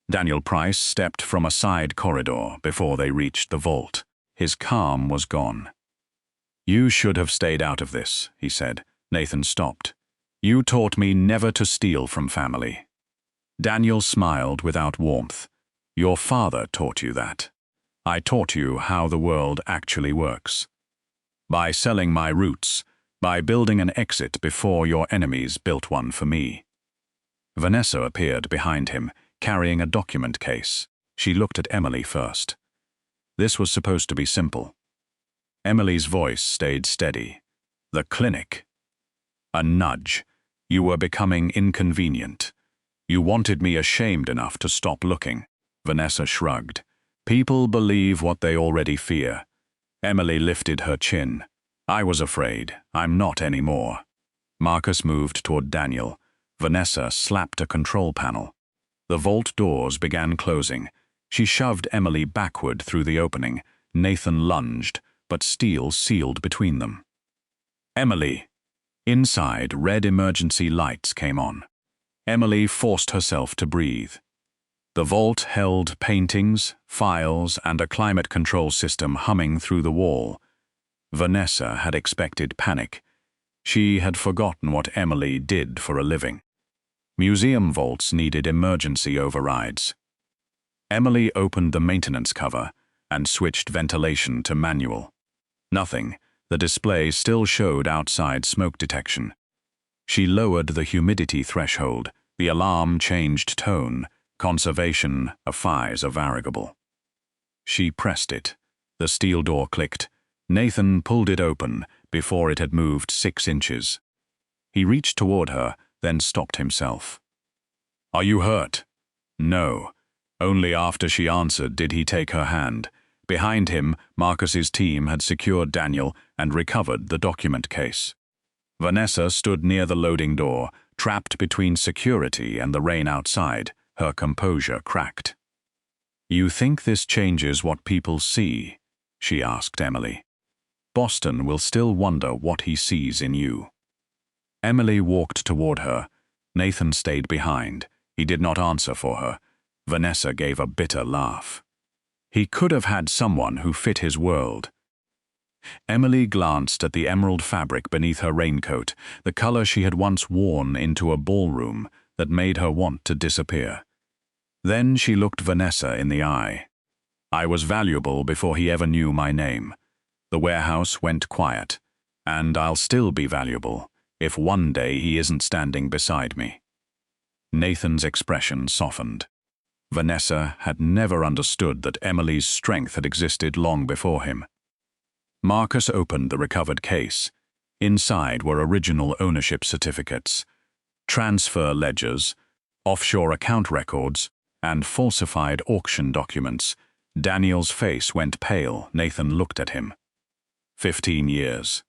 Daniel Price stepped from a side corridor before they reached the vault. His calm was gone. You should have stayed out of this, he said. Nathan stopped. You taught me never to steal from family. Daniel smiled without warmth. Your father taught you that. I taught you how the world actually works. By selling my roots, by building an exit before your enemies built one for me. Vanessa appeared behind him, carrying a document case. She looked at Emily first. This was supposed to be simple. Emily's voice stayed steady. The clinic. A nudge. You were becoming inconvenient. You wanted me ashamed enough to stop looking. Vanessa shrugged. People believe what they already fear. Emily lifted her chin. I was afraid. I'm not anymore. Marcus moved toward Daniel. Vanessa slapped a control panel. The vault doors began closing. She shoved Emily backward through the opening. Nathan lunged, but steel sealed between them. Emily! Inside, red emergency lights came on. Emily forced herself to breathe. The vault held paintings, files, and a climate control system humming through the wall. Vanessa had expected panic. She had forgotten what Emily did for a living. Museum vaults needed emergency overrides. Emily opened the maintenance cover and switched ventilation to manual. Nothing. The display still showed outside smoke detection. She lowered the humidity threshold. The alarm changed tone. Conservation affairs a variable. She pressed it. The steel door clicked. Nathan pulled it open before it had moved 6 inches. He reached toward her, then stopped himself. "Are you hurt?" "No." Only after she answered did he take her hand. Behind him, Marcus's team had secured Daniel and recovered the document case. Vanessa stood near the loading door, trapped between security and the rain outside. Her composure cracked. "You think this changes what people see?" she asked Emily. "Boston will still wonder what he sees in you." Emily walked toward her. Nathan stayed behind. He did not answer for her. Vanessa gave a bitter laugh. He could have had someone who fit his world. Emily glanced at the emerald fabric beneath her raincoat, the color she had once worn into a ballroom that made her want to disappear. Then she looked Vanessa in the eye. "I was valuable before he ever knew my name. The warehouse went quiet, and I'll still be valuable if one day he isn't standing beside me." Nathan's expression softened. Vanessa had never understood that Emily's strength had existed long before him. Marcus opened the recovered case. Inside were original ownership certificates, transfer ledgers, offshore account records, and falsified auction documents. Daniel's face went pale. Nathan looked at him. 15 years.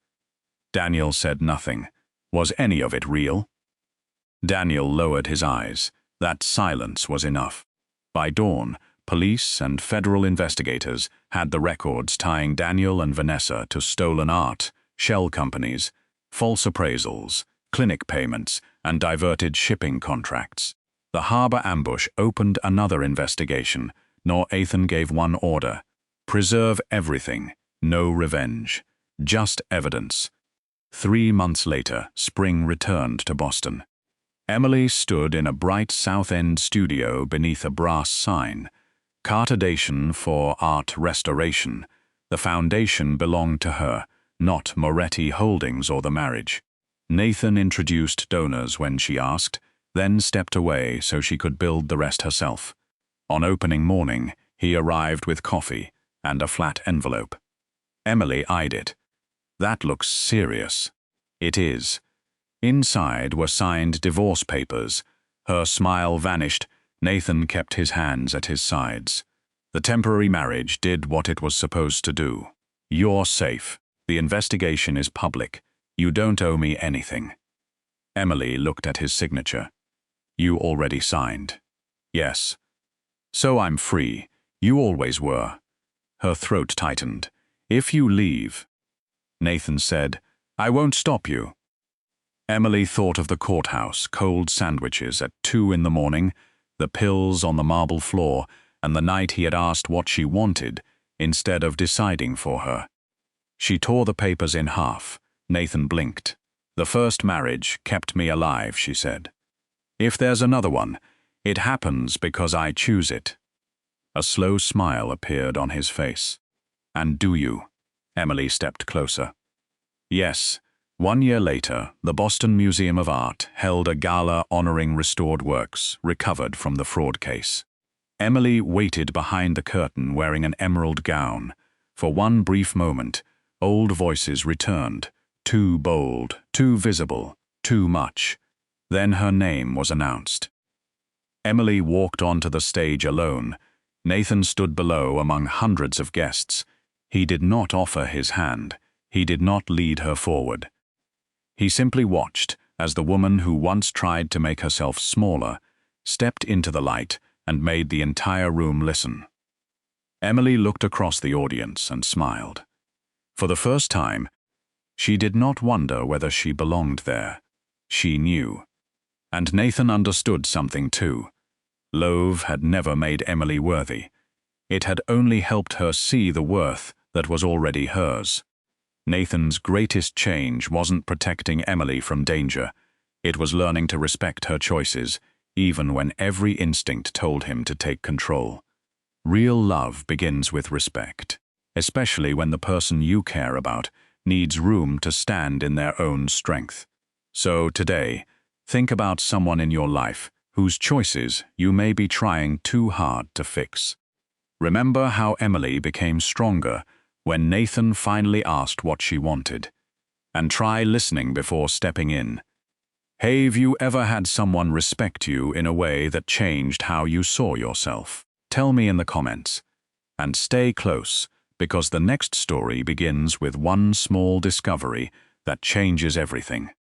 Daniel said nothing. Was any of it real? Daniel lowered his eyes. That silence was enough. By dawn, police and federal investigators had the records tying Daniel and Vanessa to stolen art, shell companies, false appraisals, clinic payments, and diverted shipping contracts. The harbor ambush opened another investigation. Nathan gave one order: preserve everything, no revenge, just evidence. 3 months later, spring returned to Boston. Emily stood in a bright South End studio beneath a brass sign. Cartadation for art restoration. The foundation belonged to her, not Moretti Holdings or the marriage. Nathan introduced donors when she asked, then stepped away so she could build the rest herself. On opening morning, he arrived with coffee and a flat envelope. Emily eyed it. "That looks serious." "It is." Inside were signed divorce papers. Her smile vanished. Nathan kept his hands at his sides. "The temporary marriage did what it was supposed to do. You're safe. The investigation is public. You don't owe me anything." Emily looked at his signature. "You already signed." "Yes." "So I'm free. You always were." Her throat tightened. "If you leave." Nathan said, "I won't stop you." Emily thought of the courthouse, cold sandwiches at 2 in the morning, the pills on the marble floor, and the night he had asked what she wanted instead of deciding for her. She tore the papers in half. Nathan blinked. "The first marriage kept me alive," she said. "If there's another one, it happens because I choose it." A slow smile appeared on his face. "And do you?" Emily stepped closer. "Yes." 1 year later, the Boston Museum of Art held a gala honoring restored works recovered from the fraud case. Emily waited behind the curtain wearing an emerald gown. For one brief moment, old voices returned, too bold, too visible, too much. Then her name was announced. Emily walked onto the stage alone. Nathan stood below among hundreds of guests. He did not offer his hand. He did not lead her forward. He simply watched as the woman who once tried to make herself smaller stepped into the light and made the entire room listen. Emily looked across the audience and smiled. For the first time, she did not wonder whether she belonged there. She knew. And Nathan understood something too. Love had never made Emily worthy. It had only helped her see the worth that was already hers. Nathan's greatest change wasn't protecting Emily from danger. It was learning to respect her choices, even when every instinct told him to take control. Real love begins with respect, especially when the person you care about needs room to stand in their own strength. So today, think about someone in your life whose choices you may be trying too hard to fix. Remember how Emily became stronger when Nathan finally asked what she wanted. And try listening before stepping in. Have you ever had someone respect you in a way that changed how you saw yourself? Tell me in the comments. And stay close, because the next story begins with one small discovery that changes everything.